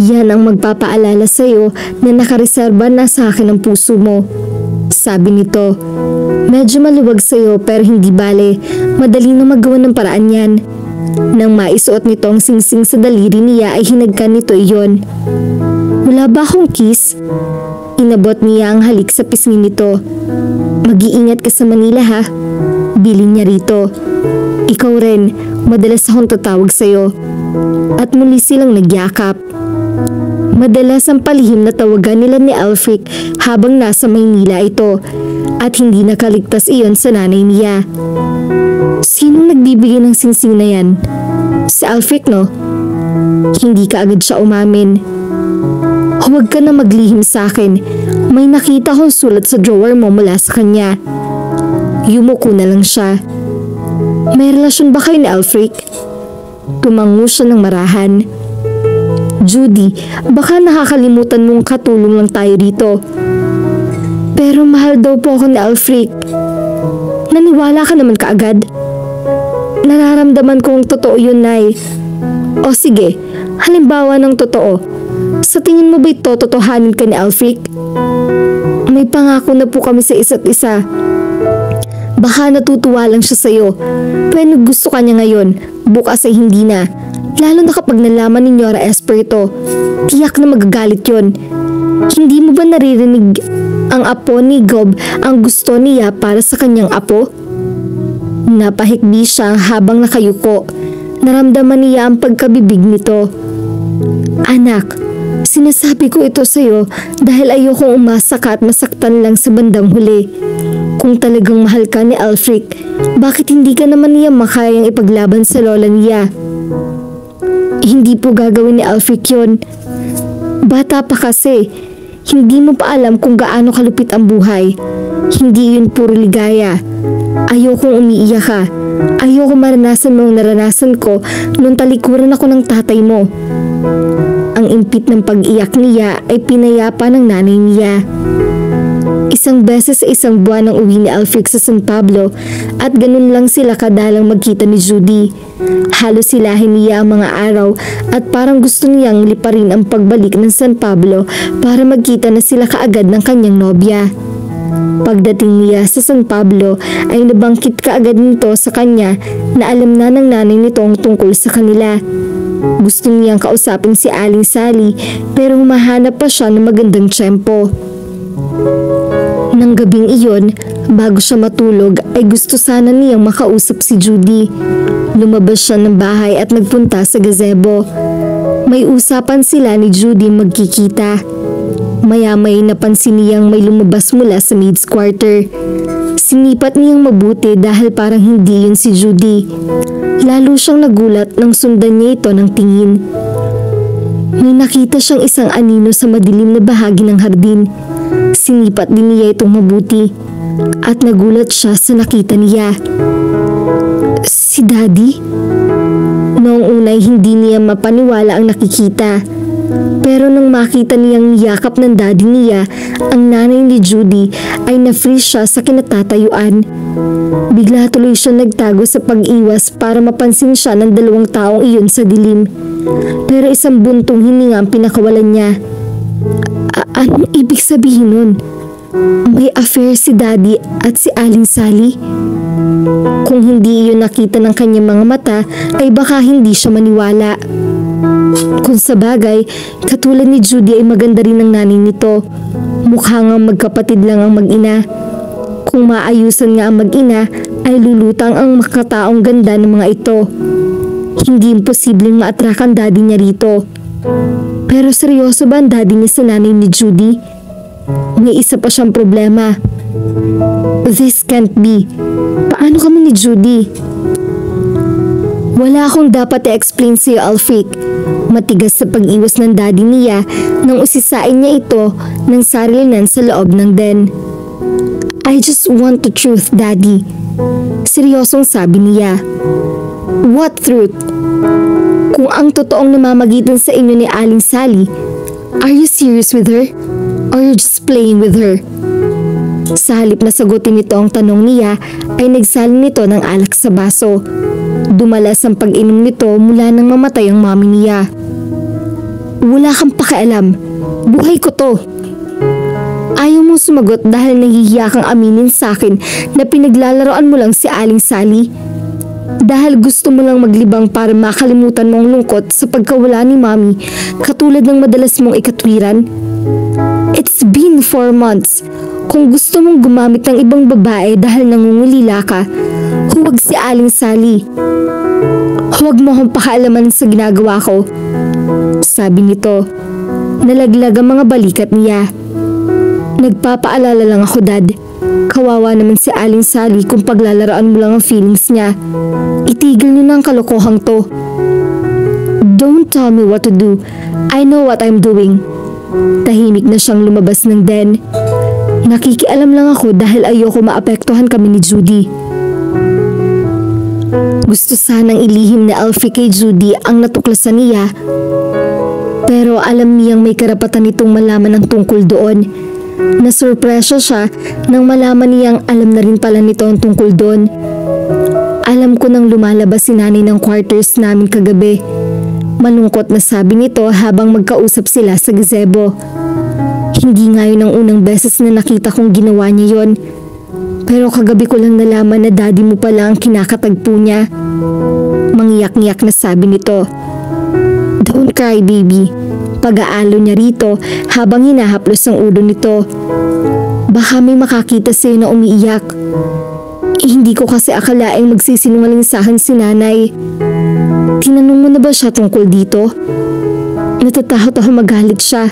Yan ang magpapaalala sa iyo na nakareserba na sa akin ang puso mo. Sabi nito. Medyo maluwag sa iyo pero hindi bale. Madali na magawa ng paraan yan. Nang maisuot nito ang singsing sa daliri niya ay hinagkan nito iyon. Wala ba akong kiss? Inabot niya ang halik sa pisngi nito. Mag-iingat ka sa Manila ha. Bilin niya rito. Ikaw rin, madalas akong tatawag sa'yo. At muli silang nagyakap. Madalas ang palihim na tawagan nila ni Alfred habang nasa Maynila ito at hindi nakaligtas iyon sa nanay niya. Sinong nagbibigay ng singsing na yan? Si Alfred, no? Hindi ka agad siya umamin. Huwag ka na maglihim sa akin. May nakita kong sulat sa drawer mo mula sa kanya. Yumuko na lang siya. May relasyon ba kayo ni Alfric? Tumango siya ng marahan. Judy, baka nakakalimutan mong katulong lang tayo dito. Pero mahal daw po ako ni Alfric. Naniwala ka naman kaagad. Nararamdaman kong totoo yun, Nay. O sige, halimbawa ng totoo. Sa tingin mo ba'y tototohanin ka ni Alfric? May pangako na po kami sa isa't isa. Baka natutuwa lang siya sa'yo. Pero gusto ka niya ngayon, bukas ay hindi na. Lalo na kapag nalaman ni Nyora Esper ito. Tiyak na magagalit yon. Hindi mo ba naririnig ang apo ni Gob ang gusto niya para sa kanyang apo? Napahikbi siya habang nakayuko. Naramdaman niya ang pagkabibig nito. Anak, sinasabi ko ito sa'yo dahil ayokong umasa ka at masaktan lang sa bandang huli. Kung talagang mahal ka ni Alfric, bakit hindi ka naman niya makayang ipaglaban sa lola niya? Hindi po gagawin ni Alfric yun. Bata pa kasi, hindi mo pa alam kung gaano kalupit ang buhay. Hindi yun puro ligaya. Ayokong umiiyak ka. Ayoko maranasan mo ang naranasan ko nung talikuran ako ng tatay mo. Ang impit ng pag-iyak niya ay pinayapa ng nanay niya. Isang beses sa isang buwan ang uwi ni Alfric sa San Pablo at ganun lang sila kadalang magkita ni Judy. Halos silahin niya ang mga araw at parang gusto niyang liparin ang pagbalik ng San Pablo para magkita na sila kaagad ng kanyang nobya. Pagdating niya sa San Pablo ay nabangkit kaagad nito sa kanya na alam na ng nanay nito ang tungkol sa kanila. Gusto niyang kausapin si Aling Sally pero humahanap pa siya ng magandang tiyempo. Nang gabing iyon, bago siya matulog ay gusto sana niyang makausap si Judy. Lumabas siya ng bahay at nagpunta sa gazebo. May usapan sila ni Judy magkikita. Maya-may napansin niyang may lumabas mula sa maid's quarter. Sinipat niyang mabuti dahil parang hindi yun si Judy. Lalo siyang nagulat nang sundan niya ito ng tingin. May nakita siyang isang anino sa madilim na bahagi ng hardin. Sinipat din niya itong mabuti at nagulat siya sa nakita niya. Si Daddy? Noong unay hindi niya mapaniwala ang nakikita. Pero nang makita niyang niyakap ng daddy niya, ang nanay ni Judy ay na-freeze siya sa kinatatayuan. Bigla tuloy siya nagtago sa pag-iwas para mapansin siya ng dalawang taong iyon sa dilim. Pero isang buntong hininga ang pinakawalan niya. Anong ibig sabihin nun? May affair si Daddy at si Aling Sally? Kung hindi iyon nakita ng kanyang mga mata, ay baka hindi siya maniwala. Kung sa bagay, katulad ni Judy ay maganda rin ang nanay nito. Mukha nga magkapatid lang ang mag-ina. Kung maayusan nga ang mag-ina, ay lulutang ang makataong ganda ng mga ito. Hindi imposibleng ma-attract ang daddy niya rito. Pero seryoso ba ang daddy niya sa nanay ni Judy? May isa pa siyang problema. This can't be. Paano kami ni Judy? Wala akong dapat i-explain sa'yo, Alfric. Matigas sa pag-iwas ng daddy niya nang usisain niya ito ng sarilinan sa loob ng den. I just want the truth, Daddy. Seryosong sabi niya. What truth? Kung ang totoong namamagitan sa inyo ni Aling Sally, are you serious with her? Or you're just playing with her? Sa halip na sagutin nito ang tanong niya, ay nagsalin nito ng alak sa baso. Dumalas ang pag-inom nito mula nang mamatay ang mami niya. Wala kang pakialam. Buhay ko to. Ayaw mo sumagot dahil nahihiya kang aminin sa akin na pinaglalaroan mo lang si Aling Sally. Dahil gusto mo lang maglibang para makalimutan mo ang lungkot sa pagkawala ni mami katulad ng madalas mong ikatwiran. It's been 4 months. Kung gusto mong gumamit ng ibang babae dahil nangungulila ka, huwag si Aling Sally. Huwag mo akong pakialaman sa ginagawa ko. Sabi nito. Nalaglag ang mga balikat niya. Nagpapaalala lang ako, Dad. Kawawa naman si Aling Sally kung paglalaraan mo lang ang feelings niya. Itigil niyo na ang kalokohang to. Don't tell me what to do. I know what I'm doing. Tahimik na siyang lumabas ng den. Nakikialam lang ako dahil ayoko maapektuhan kami ni Judy. Gusto sanang ilihim ni Alfie kay Judy ang natuklasan niya. Pero alam niyang may karapatan itong malaman ang tungkol doon. Nasurpresya siya nang malaman niyang alam na rin pala nito ang tungkol doon. Alam ko nang lumalabas si nanay ng quarters namin kagabi. Malungkot na sabi nito habang magkausap sila sa gazebo. Hindi nga yun ang unang beses na nakita kong ginawa niya yon. Pero kagabi ko lang nalaman na daddy mo pala ang kinakatagpo niya. Mangiyak-ngiyak na sabi nito. Don't cry, baby. Pag-aalo niya rito habang hinahaplos ang ulo nito. Baka may makakita sa'yo na umiiyak. Hindi ko kasi akalaing magsisinungaling sa'kin si nanay. Tinanong mo na ba siya tungkol dito? Natatakot ako magalit siya.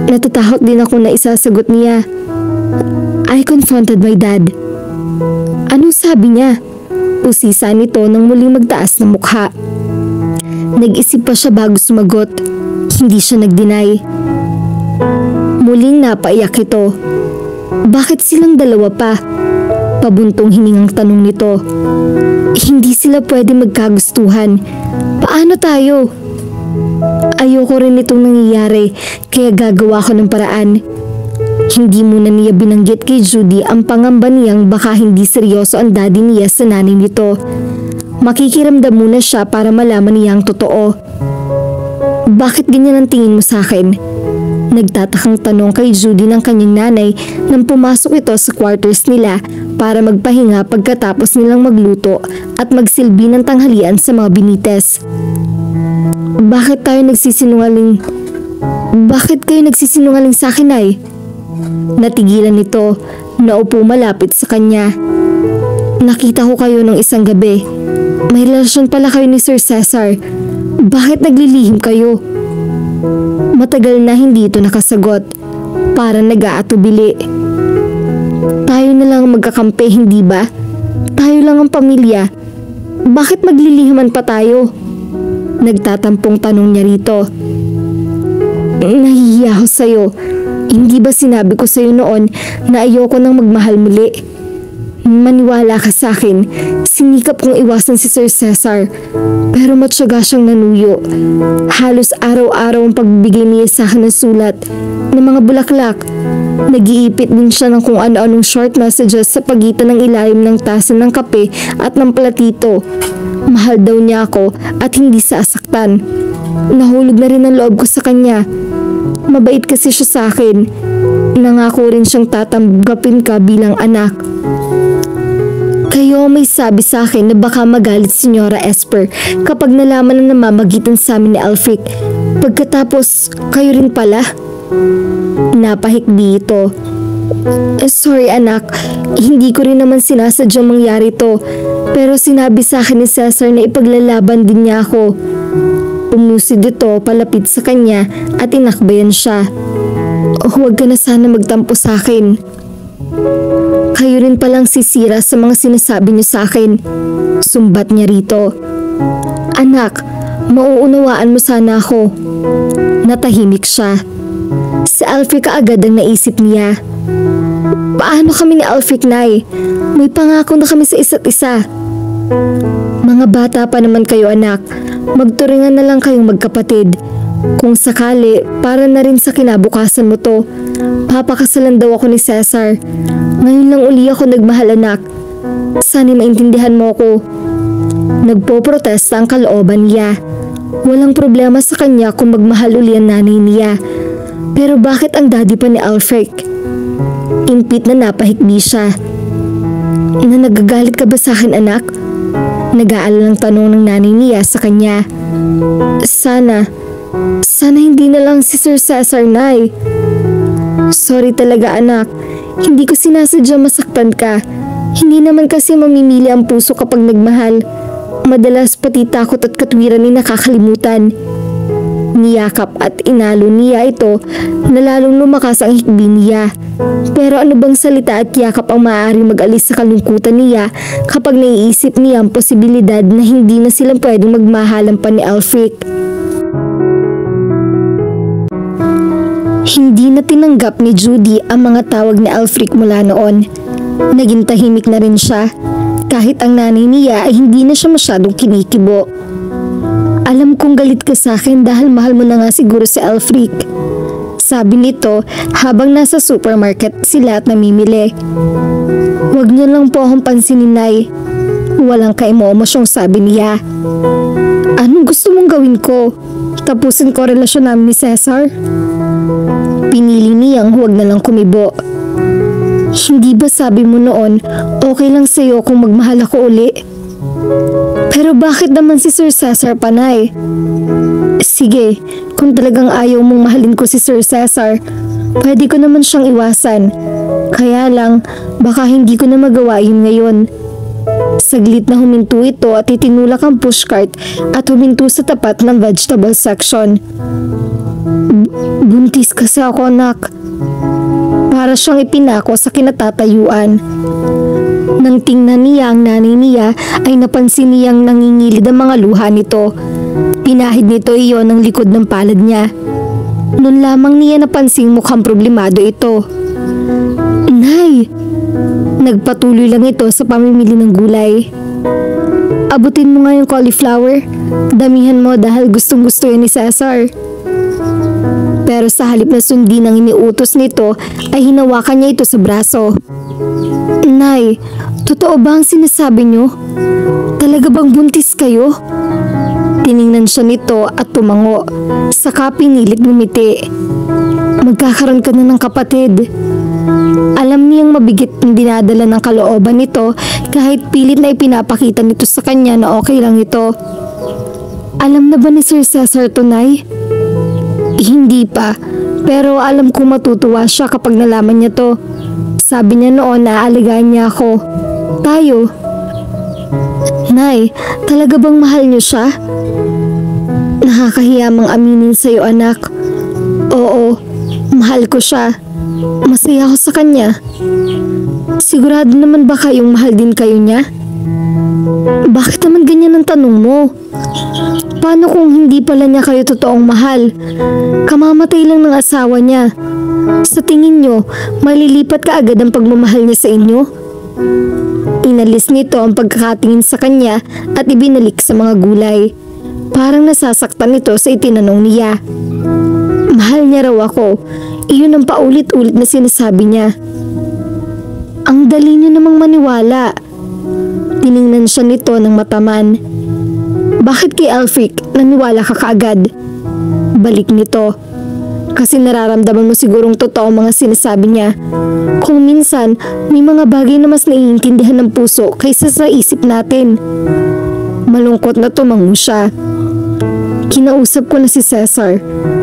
Natatakot din ako na isasagot niya. I confronted my dad. Anong sabi niya? Usisa nito nang muling magtaas ng mukha. Nag-isip pa siya bago sumagot. Hindi siya nag-deny. Muling napaiyak ito. Bakit silang dalawa pa? Pabuntong hiningang tanong nito. Hindi sila pwede magkagustuhan. Paano tayo? Ayoko rin itong nangyayari kaya gagawa ko ng paraan. Hindi muna niya binanggit kay Judy ang pangamba niyang baka hindi seryoso ang daddy niya sa nanay nito. Makikiramdam muna siya para malaman niya ang totoo. Bakit ganyan ang tingin mo sa akin? Nagtatakang tanong kay Judy ng kanyang nanay nang pumasok ito sa quarters nila para magpahinga pagkatapos nilang magluto at magsilbi ng tanghalian sa mga Benitez. Bakit kayo nagsisinungaling sa akin ay? Natigilan nito, naupo malapit sa kanya. Nakita ko kayo nung isang gabi. May relasyon pala kayo ni Sir Cesar. Bakit naglilihim kayo? Matagal na hindi ito nakasagot. Parang nag-aatubili. Tayo na lang magkakampi, hindi ba? Tayo lang ang pamilya. Bakit maglilihiman pa tayo? Nagtatampong tanong niya rito. Nahihiya ako sa'yo. Hindi ba sinabi ko sa'yo noon na ayoko nang magmahal muli? Maniwala ka sa akin. Sinikap kong iwasan si Sir Cesar. Pero matyaga siyang nanuyo. Halos araw-araw ang pagbibigay niya sa akin ng sulat, ng mga bulaklak. Nag-iipit din siya ng kung ano-anong short messages sa pagitan ng ilalim ng tasa ng kape at ng platito. Mahal daw niya ako at hindi sasaktan. Nahulog na rin ang loob ko sa kanya. Mabait kasi siya sa akin. Nangako rin siyang tatanggapin ka bilang anak. Kayo may sabi sa akin na baka magalit si Senyora Esper kapag nalaman na namamagitan sa amin ni Alfred. Pagkatapos, kayo rin pala? Napahikbi ito. Sorry anak, hindi ko rin naman sinasadyang mangyari to. Pero sinabi sa akin ni Cesar na ipaglalaban din niya ako. Umusid ito palapit sa kanya at inakbayan siya. Huwag ka na sana magtampo sa akin. Kayo rin palang sisira sa mga sinasabi niyo sa akin. Sumbat niya rito. Anak, mauunawaan mo sana ako. Natahimik siya. Si Alfred kaagad ang naisip niya. Paano kami ni Alfred, Nay? May pangako na kami sa isa't isa. Mga bata pa naman kayo, anak. Magturingan na lang kayong magkapatid. Kung sakali, para na rin sa kinabukasan mo to. Papakasalan daw ako ni Cesar. Ngayon lang uli ako nagmahal, anak. Sana'y maintindihan mo ko. Nagpo-protesta ang kalooban niya. Walang problema sa kanya kung magmahal uli ang nanay niya. Pero bakit ang daddy pa ni Alfred? Impit na napahikbi siya. Nagagalit ka ba sa akin, anak? Nag-aalalang tanong ng nanay niya sa kanya. Sana hindi na lang si Sir Cesar, Nay. Sorry talaga, anak. Hindi ko sinasadya masaktan ka. Hindi naman kasi mamimili ang puso kapag nagmahal. Madalas pati takot at katwiran ay nakakalimutan. Niyakap at inalo niya ito na lalong lumakas ang hikbi niya. Pero ano bang salita at yakap ang maaaring mag-alis sa kalungkutan niya kapag naiisip niya ang posibilidad na hindi na silang pwedeng magmahalan pa ni Alfred? Hindi na tinanggap ni Judy ang mga tawag ni Alfric mula noon. Naging tahimik na rin siya, kahit ang nanay niya ay hindi na siya masyadong kinikibo. Alam kong galit ka sa akin dahil mahal mo na nga siguro si Alfric. Sabi nito habang nasa supermarket sila at namimili. Huwag niyo lang po akong pansinin, Nay. Walang ka-emosyong sabi niya. Anong gusto mong gawin ko? Tapusin ko relasyon namin ni Cesar? Pinili niyang huwag na lang kumibo. Hindi ba sabi mo noon okay lang sa'yo kung magmahal ako uli? Pero bakit naman si Sir Cesar panay? Sige, kung talagang ayaw mong mahalin ko si Sir Cesar, pwede ko naman siyang iwasan. Kaya lang, baka hindi ko na magawa yun ngayon. Saglit na huminto ito at itinulak ang pushcart at huminto sa tapat ng vegetable section. Buntis kasi ako, anak. Para siyang ipinako sa kinatatayuan. Nang tingnan niya ang nanay niya ay napansin niyang nangingilid ang mga luha nito. Pinahid nito iyon ng likod ng palad niya. Noon lamang niya napansing mukhang problemado ito. Nay! Nagpatuloy lang ito sa pamimili ng gulay. Abutin mo nga yung cauliflower. Damihan mo dahil gustong gusto yan ni Cesar. Pero sa halip na sundin ang iniutos nito ay hinawakan niya ito sa braso. Nay, totoo ba ang sinasabi niyo? Talaga bang buntis kayo? Tiningnan siya nito at tumango. Saka pinilit ngumiti. Magkakaroon ka na ng kapatid. Alam niyang mabigat ang dinadala ng kalooban nito kahit pilit na ipinapakita nito sa kanya na okay lang ito. Alam na ba ni Sir Cesar to, Nay? Hindi pa, pero alam kong matutuwa siya kapag nalaman niya to. Sabi niya noon na aaligaan niya ako. Tayo. Nay, talaga bang mahal niyo siya? Nakakahiya mang aminin sa'yo, anak. Oo, mahal ko siya. Masaya ako sa kanya. Sigurado naman ba kayong mahal din kayo niya? Bakit naman ganyan ang tanong mo? Paano kung hindi pala niya kayo totoong mahal? Kamamatay lang ng asawa niya. Sa tingin niyo, malilipat ka agad ang pagmamahal niya sa inyo? Inalis nito ang pagkakatingin sa kanya at ibinalik sa mga gulay. Parang nasasaktan ito sa itinanong niya. Mahal niya raw ako. Iyon ang paulit-ulit na sinasabi niya. Ang dali niyo namang maniwala. Tiningnan siya nito ng mataman. Bakit kay Alfric naniwala ka kaagad? Balik nito. Kasi nararamdaman mo sigurong totoo ang mga sinasabi niya. Kung minsan, may mga bagay na mas naiintindihan ng puso kaysa sa isip natin. Malungkot na tumango siya. Kinausap ko na si Cesar.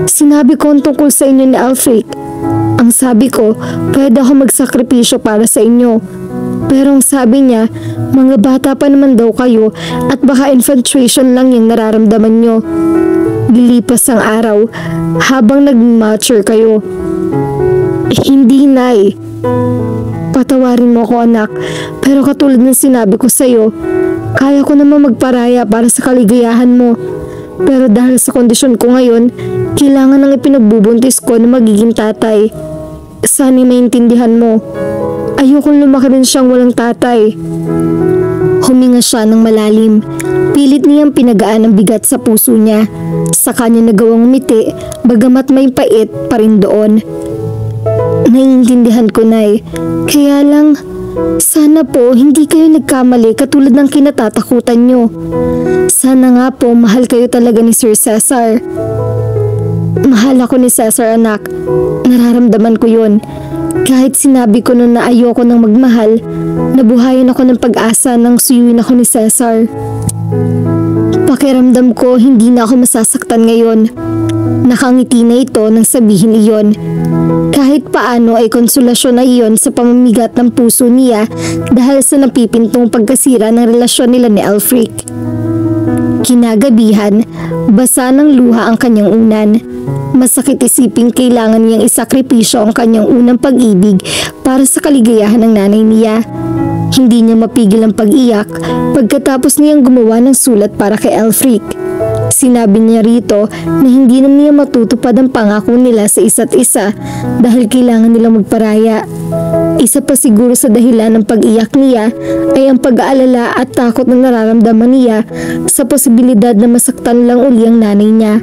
Sinabi ko ang tungkol sa inyo ni Alfric. Ang sabi ko, pwede ako magsakripisyo para sa inyo. Pero ang sabi niya, mga bata pa naman daw kayo at baka infatuation lang yung nararamdaman nyo. Lilipas ang araw habang nag-mature kayo. Hindi, Nay. Patawarin mo ko, anak. Pero katulad ng sinabi ko sa'yo, kaya ko naman magparaya para sa kaligayahan mo. Pero dahil sa kondisyon ko ngayon, kailangan nang ipinagbubuntis ko na magiging tatay. Sana'y maintindihan mo. Ayokong lumaki rin siyang walang tatay. Huminga siya ng malalim. Pilit niyang pinagaan ang bigat sa puso niya. Sa kanya nagawang umiti, bagamat may pait pa rin doon. Naiintindihan ko, Nay. Kaya lang, sana po hindi kayo nagkamali katulad ng kinatatakutan nyo. Sana nga po mahal kayo talaga ni Sir Cesar. Mahal ako ni Cesar, anak. Nararamdaman ko yun. Kahit sinabi ko noon na ayoko nang magmahal, nabuhayan ako ng pag-asa nang suyuin ako ni Cesar. Pakiramdam ko hindi na ako masasaktan ngayon. Nakangiti na ito nang sabihin iyon. Kahit paano ay konsolasyon na iyon sa pamamigat ng puso niya dahil sa napipintong pagkasira ng relasyon nila ni Alfric. Kinagabihan, basa ng luha ang kanyang unan. Masakit isiping kailangan niyang isakripisyo ang kanyang unang pag-ibig para sa kaligayahan ng nanay niya. Hindi niya mapigil ang pag-iyak pagkatapos niyang gumawa ng sulat para kay Alfric. Sinabi niya rito na hindi na niya matutupad ang pangako nila sa isa't isa dahil kailangan nilang magparaya. Isa pa siguro sa dahilan ng pag-iyak niya ay ang pag-aalala at takot na nararamdaman niya sa posibilidad na masaktan lang uli ang nanay niya.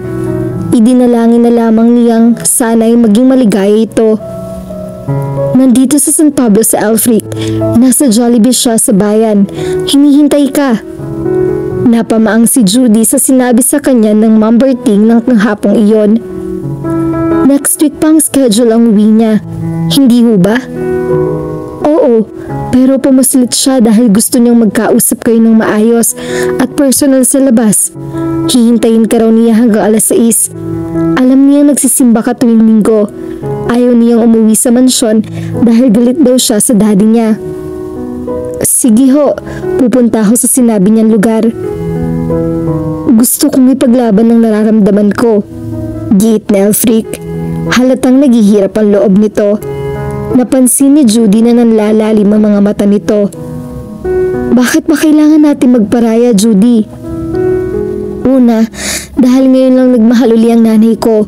Idinalangin na lamang niyang sana'y maging maligaya ito. Nandito sa San Pablo sa Elfric. Nasa Jollibee siya sa bayan. Hinihintay ka. Napamaang si Judy sa sinabi sa kanya ng Ma'am Berting ng hapong iyon. Next week pang schedule ang uwi niya. Hindi ho ba? Oo, pero pumuslit siya dahil gusto niyang magkausap kayo ng maayos at personal sa labas. Hihintayin ka raw niya hanggang alas 6. Alam niya nagsisimba ka tuwing linggo. Ayaw niyang umuwi sa mansyon dahil galit daw siya sa daddy niya. Sige ho, pupunta ako sa sinabi niyang lugar. Gusto kong ipaglaban ng nararamdaman ko. Giit na Elfric. Halatang naghihirap ang loob nito. Napansin ni Judy na nanlalalim ang mga mata nito. Bakit ba kailangan natin magparaya, Judy? Una, dahil ngayon lang nagmahal uli ang nanay ko.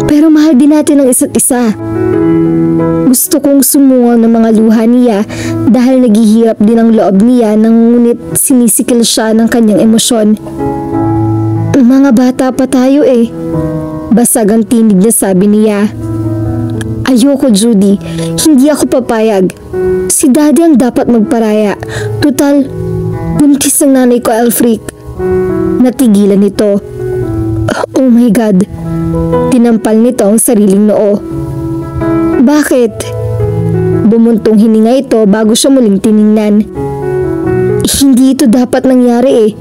Pero mahal din natin ang isa't isa. Gusto kong sumungaw ng mga luha niya dahil naghihirap din ang loob niya ngunit sinisikil siya ng kanyang emosyon. Mga bata pa tayo eh. Basag ang tinig na sabi niya. Ayoko, Judy. Hindi ako papayag. Si daddy ang dapat magparaya. Tutal, buntis ang nanay ko, Elfric. Natigilan ito. Oh my God. Tinampal nito ang sariling noo. Bakit? Bumuntong hininga ito bago siya muling tiningnan. Hindi ito dapat nangyari eh.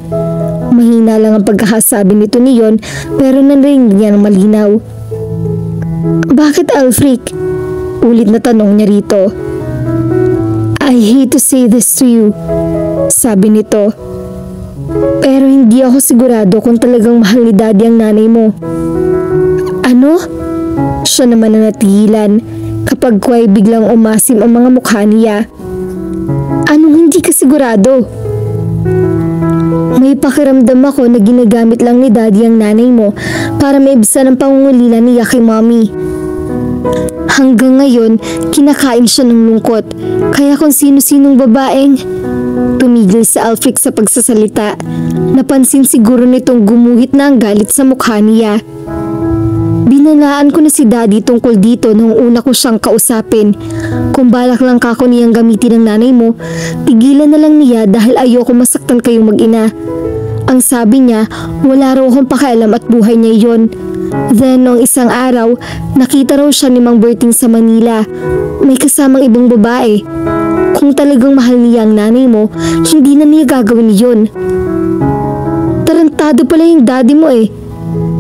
Mahina lang ang pagkakasabi nito niyon pero narinig niya ng malinaw. Bakit, Elfric? Ulit na tanong niya rito. I hate to say this to you, sabi nito. Pero hindi ako sigurado kung talagang mahal ni daddy ang nanay mo. Ano? Siya naman na natigilan kapag kuwa'y biglang umasim ang mga mukha niya. Anong hindi ka sigurado? May pakiramdam ako na ginagamit lang ni daddy ang nanay mo para maibsan ang pangungulila niya kay mommy. Hanggang ngayon, kinakain siya ng lungkot, kaya kung sino-sinong babaeng... Tumigil si Elfric sa pagsasalita. Napansin siguro nitong gumuhit na ang galit sa mukha niya. Binalaan ko na si daddy tungkol dito nung una ko siyang kausapin. Kung balak lang kako niyang gamitin ng nanay mo, tigilan na lang niya dahil ayoko masaktan kayong mag-ina. Ang sabi niya, wala raw akong pakialam at buhay niya yon. Then, noong isang araw, nakita raw siya ni Mang Berting sa Manila. May kasamang ibang babae. Kung talagang mahal niya ang nanay mo, hindi na niya gagawin yun. Tarantado pala yung daddy mo eh.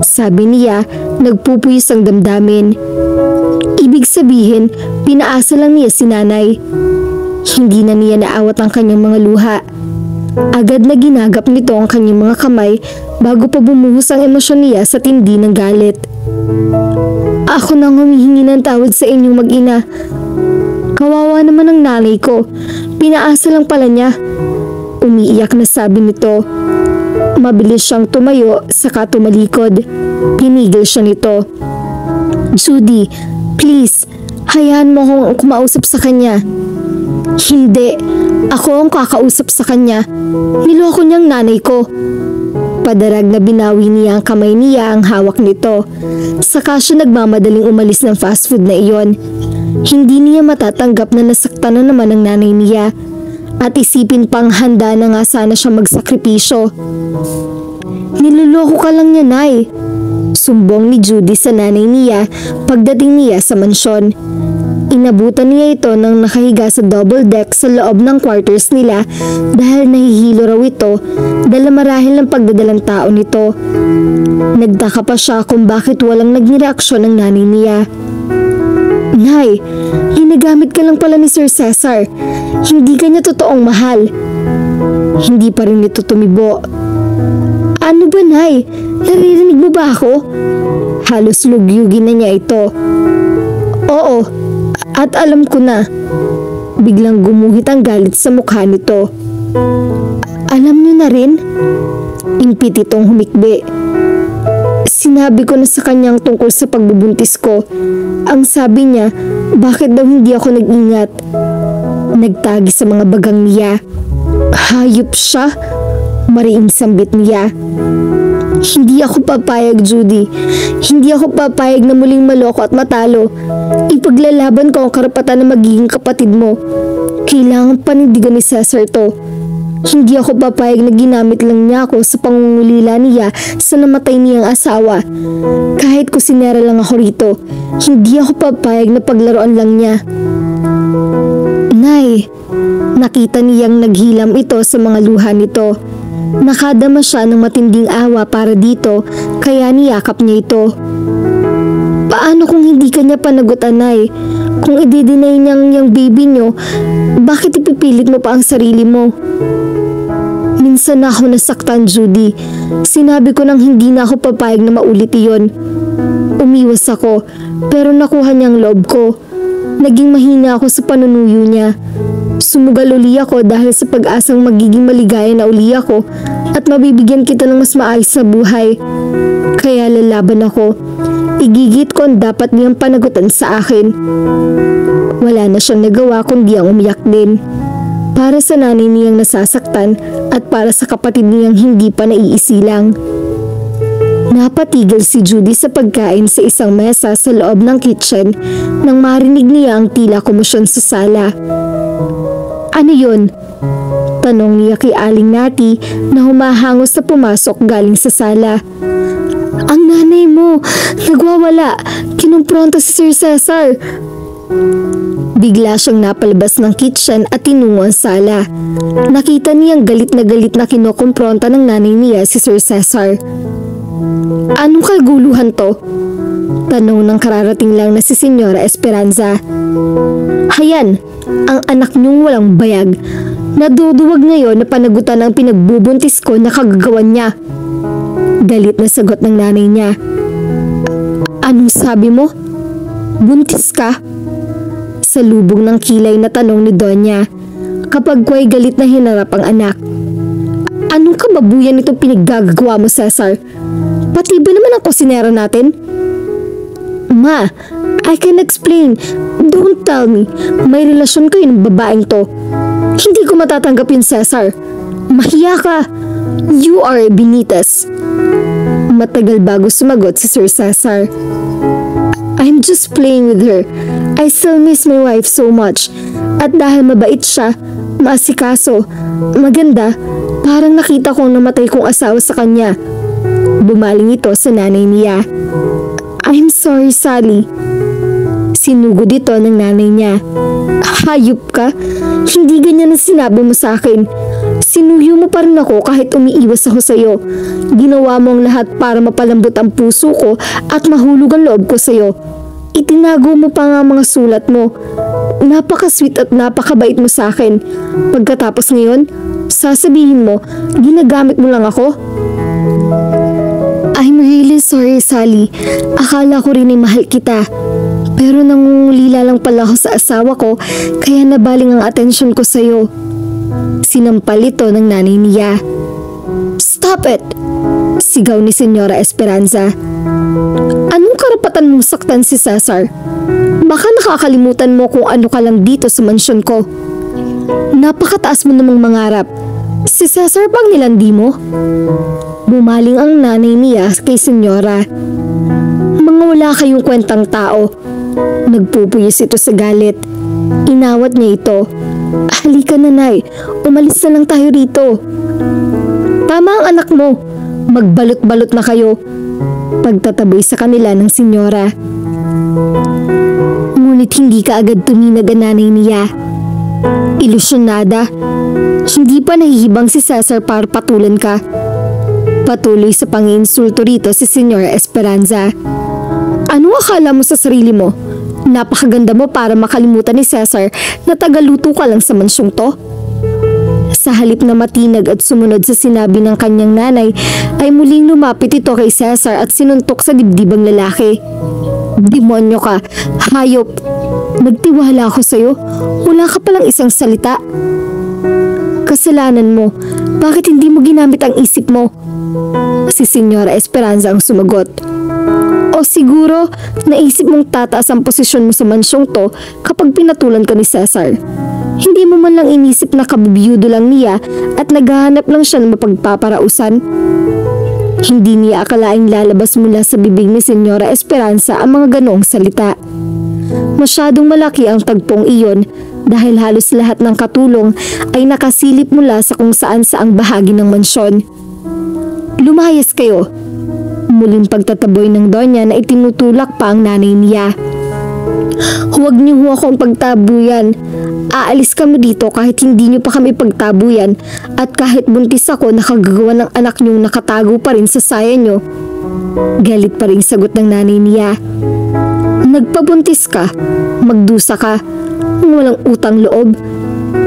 Sabi niya, nagpupuyos ang damdamin. Ibig sabihin, pinaasa lang niya si nanay. Hindi na niya naawat ang kanyang mga luha. Agad na ginagap nito ang kanyang mga kamay bago pa bumuhos ang emosyon niya sa tindi ng galit. Ako nang humihingi ng tawad sa inyong mag-ina. Kawawa naman ang nanay ko. Pinaasa lang pala niya. Umiiyak na sabi nito. Mabilis siyang tumayo saka tumalikod. Pinigil siya nito. Judy, please, hayaan mo akong kumausap sa kanya. Hindi, ako ang kakausap sa kanya. Niloko niyang nanay ko. Padarag na binawi niya ang kamay niya ang hawak nito. Saka siya nagmamadaling umalis ng fast food na iyon. Hindi niya matatanggap na nasaktan na naman ang nanay niya. At isipin pang handa na nga sana siya magsakripisyo. Niloloko ka lang niya, Nay. Sumbong ni Judy sa nanay niya pagdating niya sa mansyon. Inabutan niya ito nang nakahiga sa double deck sa loob ng quarters nila dahil nahihilo raw ito dahil marahil ng pagdadalang tao nito. Nagtaka pa siya kung bakit walang naging reaksyon ng nanay niya. Nay, hinagamit ka lang pala ni Sir Cesar. Hindi ka niya totoong mahal. Hindi pa rin ito tumibo. Ano ba, Nay? Naririnig mo ba ako? Halos lugyugin na niya ito. Oo, at alam ko na. Biglang gumuhit ang galit sa mukha nito. Alam niyo na rin? Impit itong humikbi. Sinabi ko na sa kanyang tungkol sa pagbubuntis ko. Ang sabi niya, bakit daw hindi ako nag-ingat? Nagtagi sa mga bagang niya. Hayop siya. Mariing sambit niya. Hindi ako papayag, Judy. Hindi ako papayag na muling maloko at matalo. Ipaglalaban ko ang karapatan na magiging kapatid mo. Kailangan panindigan ni Cesar to. Hindi ako papayag na ginamit lang niya ako sa pangungulila niya sa namatay niyang asawa. Kahit kusinera lang ako rito, hindi ako papayag na paglaruan lang niya. Nay, nakita niyang naghilam ito sa mga luha nito. Nakadama siya ng matinding awa para dito, kaya niyakap niya ito. Paano kung hindi kanya panagutan, Nay? Kung i-deny niyang yung baby niyo, bakit ipipilit mo pa ang sarili mo? Minsan na ako nasaktan, Judy. Sinabi ko nang hindi na ako papayag na maulit iyon. Umiwas ako, pero nakuha niyang loob ko. Naging mahina ako sa panunuyo niya. Sumugal uli ako dahil sa pag-asang magiging maligaya na uli ako at mabibigyan kita ng mas maayos na buhay. Kaya lalaban ako. Igigit ko ang dapat niyang panagutan sa akin. Wala na siyang nagawa kundi ang umiyak din. Para sa nanay niyang nasasaktan at para sa kapatid niyang hindi pa naiisilang. Napatigil si Judy sa pagkain sa isang mesa sa loob ng kitchen nang marinig niya ang tila komosyon sa sala. Ano yun? Tanong niya kay Aling Nati na humahangos na pumasok galing sa sala. Ang nanay mo, nagwawala. Kinumpronta si Sir Cesar. Bigla siyang napalabas ng kitchen at tinungo ang sala. Nakita niyang galit na kinukumpronta ng nanay niya si Sir Cesar. Anong kaguluhan to? Tanong ng kararating lang na si Senyora Esperanza. Hayan, ang anak niyong walang bayag. Naduduwag ngayon na panagutan ang pinagbubuntis ko na kagagawan niya. Galit na sagot ng nanay niya. Anong sabi mo? Buntis ka? Sa lubog ng kilay na tanong ni Donya, kapag ko'y galit na hinarap ang anak. Anong kababuyan itong pinaggagawa mo, Cesar? Pati ba naman ang kusinera natin? Ma, I can explain. Don't tell me. May relasyon kayo ng babaeng to. Hindi ko matatanggap yun, Cesar. Mahiya ka. You are a Benitez. Matagal bago sumagot si Sir Cesar. I'm just playing with her. I still miss my wife so much. At dahil mabait siya, maasikaso, maganda, parang nakita kong namatay kong asawa sa kanya. Bumaling ito sa nanay niya. I'm sorry, Sally. Sinugod ito ng nanay niya. Hayop ka? Hindi ganyan ang sinabi mo sa akin. Sinuyo mo pa rin ako kahit umiiwas ako sa'yo. Ginawa mo ang lahat para mapalambot ang puso ko at mahulog ang loob ko sa'yo. Itinago mo pa nga mga sulat mo. Napaka-sweet at napakabait mo sa akin. Pagkatapos ngayon, sasabihin mo, ginagamit mo lang ako? I'm really sorry, Sally. Akala ko rin ay mahal kita. Pero nangungulila lang pala ako sa asawa ko, kaya nabaling ang atensyon ko sa'yo. Sinampal ito ng nanay niya. Stop it! Sigaw ni Senyora Esperanza. Anong karapatan mong saktan si Cesar? Baka nakakalimutan mo kung ano ka lang dito sa mansyon ko. Napakataas mo namang mangarap. Si Cesar bang nilandi mo? Bumaling ang nanay niya kay Senyora. Mga wala kayong kwentang tao. Nagpupuyos ito sa galit. Inawat niya ito. Halika na, Nay. Umalis na lang tayo rito. Tama ang anak mo. Magbalot-balot na kayo. Pagtataboy sa kanila ng Senyora. Ngunit hindi ka agad tuminag ang nanay niya. Ilusyonada. Hindi pa nahihibang si Cesar para patulan ka. Patuloy sa pang-iinsulto rito si Senyora Esperanza. Ano akala mo sa sarili mo? Napakaganda mo para makalimutan ni Cesar na tagaluto ka lang sa mansyong to? Sa halip na matinag at sumunod sa sinabi ng kanyang nanay, ay muling lumapit ito kay Cesar at sinuntok sa dibdibang lalaki. Demonyo ka, hayop! Nagtiwala ako sa'yo, wala ka palang isang salita. Kasalanan mo. Bakit hindi mo ginamit ang isip mo? Si Senyora Esperanza ang sumagot. O siguro, naisip mong tataas ang posisyon mo sa mansyong to kapag pinatulan ka ni Cesar. Hindi mo man lang inisip na kabibiyudo lang niya at naghahanap lang siya ng mapagpaparausan. Hindi niya akalaing lalabas mula sa bibig ni Senyora Esperanza ang mga ganoong salita. Masyadong malaki ang tagpong iyon dahil halos lahat ng katulong ay nakasilip mula sa kung saan saang bahagi ng mansyon. Lumayas kayo. Muling pagtataboy ng Donya na itinutulak pa ang nanay niya. Huwag niyo ho akong pagtabuyan. Aalis kami dito kahit hindi niyo pa kami pagtabuyan at kahit buntis ako nakagagawa ng anak niyong nakatago pa rin sa saya niyo. Galit pa rin sagot ng nanay niya. Nagpabuntis ka, magdusa ka, walang utang loob.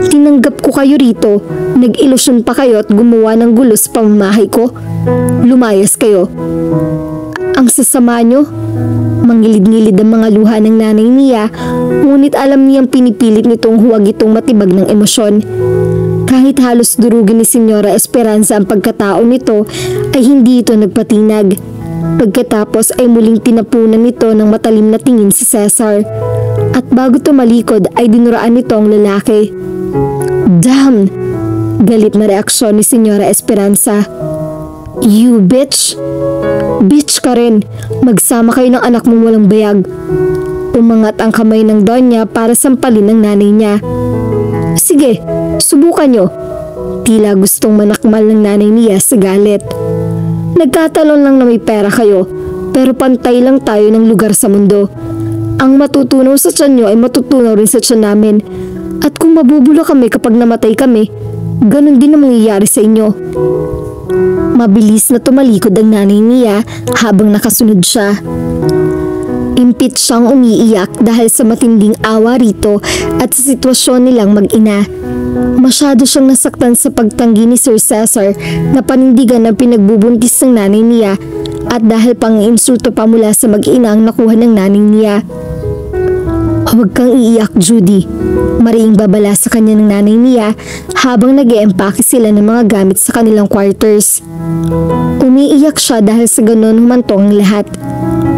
Tinanggap ko kayo rito, nag-ilusyon pa kayo at gumawa ng gulo sa pamamahay ko. Lumayas kayo. Ang sasama nyo. Mangilid-ngilid ang mga luha ng nanay niya, ngunit alam niyang pinipilit nitong huwag itong matibag ng emosyon. Kahit halos durugin ni Senyora Esperanza ang pagkatao nito, ay hindi ito nagpatinag. Pagkatapos ay muling tinapunan nito ng matalim na tingin si Cesar. At bago tumalikod ay dinuraan nito ang lalaki. Damn! Galit na reaksyon ni Senyora Esperanza. You bitch! Bitch ka rin! Magsama kayo ng anak mong walang bayag. Umangat ang kamay ng Donya para sampalin ng nanay niya. Sige, subukan nyo. Tila gustong manakmal ng nanay niya sa galit. Nagkatalon lang na may pera kayo, pero pantay lang tayo ng lugar sa mundo. Ang matutunaw sa tiyan nyo ay matutunaw rin sa tiyan namin. At kung mabubulo kami kapag namatay kami, ganun din ang mangyayari sa inyo. Mabilis na tumalikod ang nanay niya habang nakasunod siya. Impit siyang umiiyak dahil sa matinding awa rito at sa sitwasyon nilang mag-ina. Masyado siyang nasaktan sa pagtanggi ni Sir Cesar na panindigan ang pinagbubuntis ng nanay niya at dahil pang-insulto pa mula sa mag-ina ang nakuha ng nanay niya. Huwag kang iiyak, Judy. Mariing babala sa kanya ng nanay niya habang nag-e-empake sila ng mga gamit sa kanilang quarters. Umiiyak siya dahil sa ganon humantong ang lahat.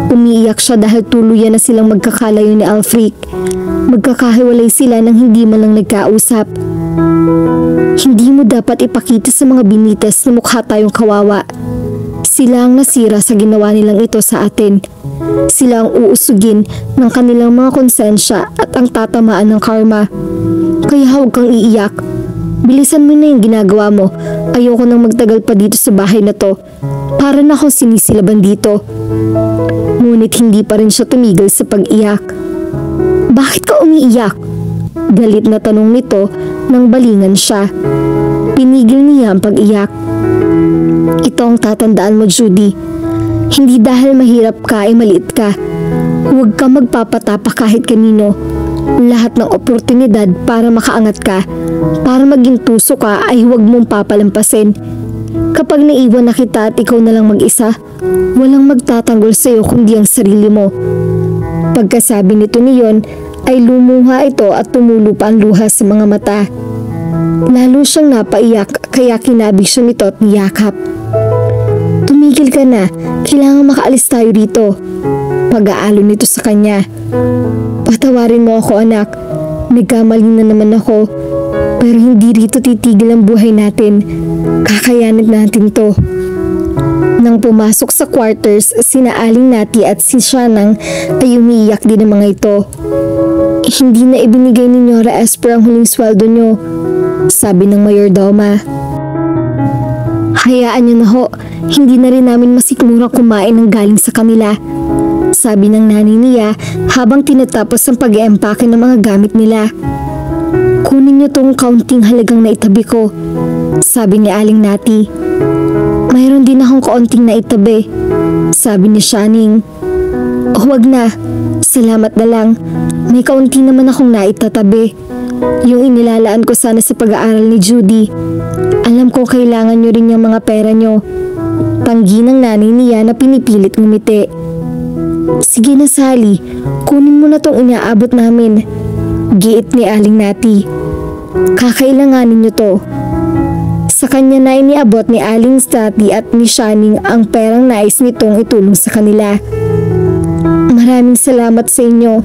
Umiiyak siya dahil tuluyan na silang magkakalayo ni Alfric. Magkakahiwalay sila nang hindi man lang nagkausap. Hindi mo dapat ipakita sa mga binites na mukha tayong kawawa. Sila ang nasira sa ginawa nilang ito sa atin. Sila ang uusugin ng kanilang mga konsensya at ang tatamaan ng karma. Kaya huwag kang iiyak. Bilisan mo na yung ginagawa mo. Ayoko nang magtagal pa dito sa bahay na to. Para na akong sinisilaban dito. Ngunit hindi pa rin siya tumigil sa pag-iyak. Bakit ka umiiyak? Galit na tanong nito nang balingan siya. Pinigil niya ang pag-iyak. Ito ang tatandaan mo, Judy. Hindi dahil mahirap ka ay maliit ka. Huwag ka magpapatapa kahit kanino. Lahat ng oportunidad para makaangat ka, para maging tuso ka ay huwag mong papalampasin. Kapag naiwan na kita at ikaw na lang mag-isa, walang magtatanggol sa iyo kundi ang sarili mo. Pagkasabi nito niyon, ay lumuha ito at tumulo pa ang luha sa mga mata. Lalo siyang napaiyak kaya kinabig siya nito at niyakap. Tumigil ka na, kailangan makaalis tayo rito. Pag-aalo nito sa kanya. Patawarin mo ako, anak. Nagkamali na naman ako. Pero hindi rito titigil ang buhay natin. Kakayanin natin to. Nang pumasok sa quarters, sina Aling Nati at si Shanang ay umiiyak din ang mga ito. Hindi na ibinigay ni Nora Esper ang huling sweldo nyo, sabi ng mayordoma. Hayaan nyo na ho, hindi na rin namin masikmurang kumain ng galing sa kanila, sabi ng nanay niya habang tinatapos ang pag-eempake ng mga gamit nila. Kunin niyo tong kaunting halagang naitabi ko, sabi ni Aling Nati. Mayroon din akong kaunting naitabi, sabi ni Shaning. Huwag na, salamat na lang. May kaunti naman akong naitatabi. Yung inilalaan ko sana sa pag-aaral ni Judy. Alam ko kailangan nyo rin yung mga pera nyo. Tanggi ng nanay niya na pinipilit ngumiti. Sige na, Sally, kunin mo na tong inaabot namin, giit ni Aling Nati. Kakailanganin nyo to. Sa kanya na iniabot ni Aling Stati at ni Shining ang perang nais nitong itulong sa kanila. Maraming salamat sa inyo,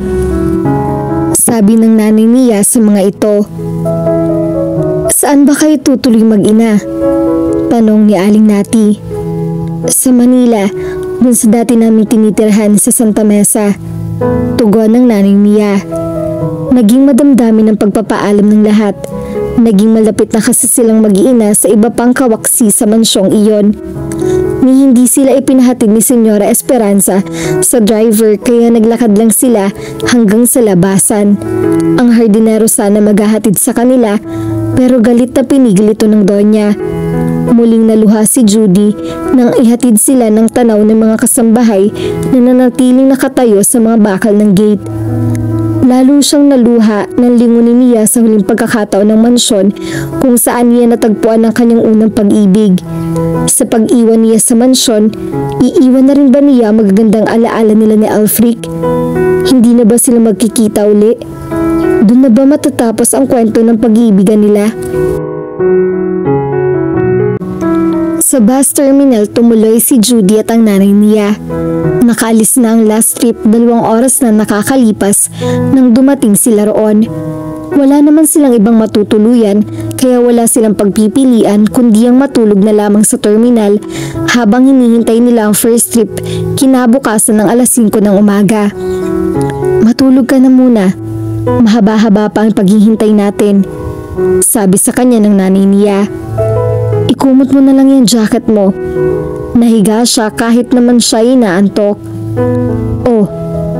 sabi ng nanay niya sa mga ito. Saan ba kayo tutuloy mag-ina? Tanong ni Aling Nati. Sa Manila, dun sa dati naming tinitirhan sa Santa Mesa. Tugon ng nanay niya. Naging madamdamin ang pagpapaalam ng lahat. Naging malapit na kasi silang mag-iina sa iba pang kawaksi sa mansyong iyon. Ni hindi sila ipinahatid ni Senyora Esperanza sa driver kaya naglakad lang sila hanggang sa labasan. Ang hardinero sana maghahatid sa kanila pero galit na pinigil ito ng donya. Muling naluha si Judy nang ihatid sila ng tanaw ng mga kasambahay na nanatiling nakatayo sa mga bakal ng gate. Lalo siyang naluha nang lingunin niya sa huling pagkakataon ng mansyon kung saan niya natagpuan ang kanyang unang pag-ibig. Sa pag-iwan niya sa mansyon, iiwan na rin ba niya magagandang alaala nila ni Alfric? Hindi na ba sila magkikita uli? Doon na ba matatapos ang kwento ng pag-iibigan nila? Sa bus terminal tumuloy si Judy at ang nanay niya. Nakaalis na ang last trip, 2 oras na nakakalipas nang dumating sila roon. Wala naman silang ibang matutuluyan kaya wala silang pagpipilian kundi ang matulog na lamang sa terminal habang hinihintay nila ang first trip kinabukasan ng alas 5 ng umaga. Matulog ka na muna. Mahaba-haba pa ang paghihintay natin, sabi sa kanya ng nanay niya. Ikumot mo na lang yung jacket mo. Nahiga siya kahit naman siya inaantok. Oh,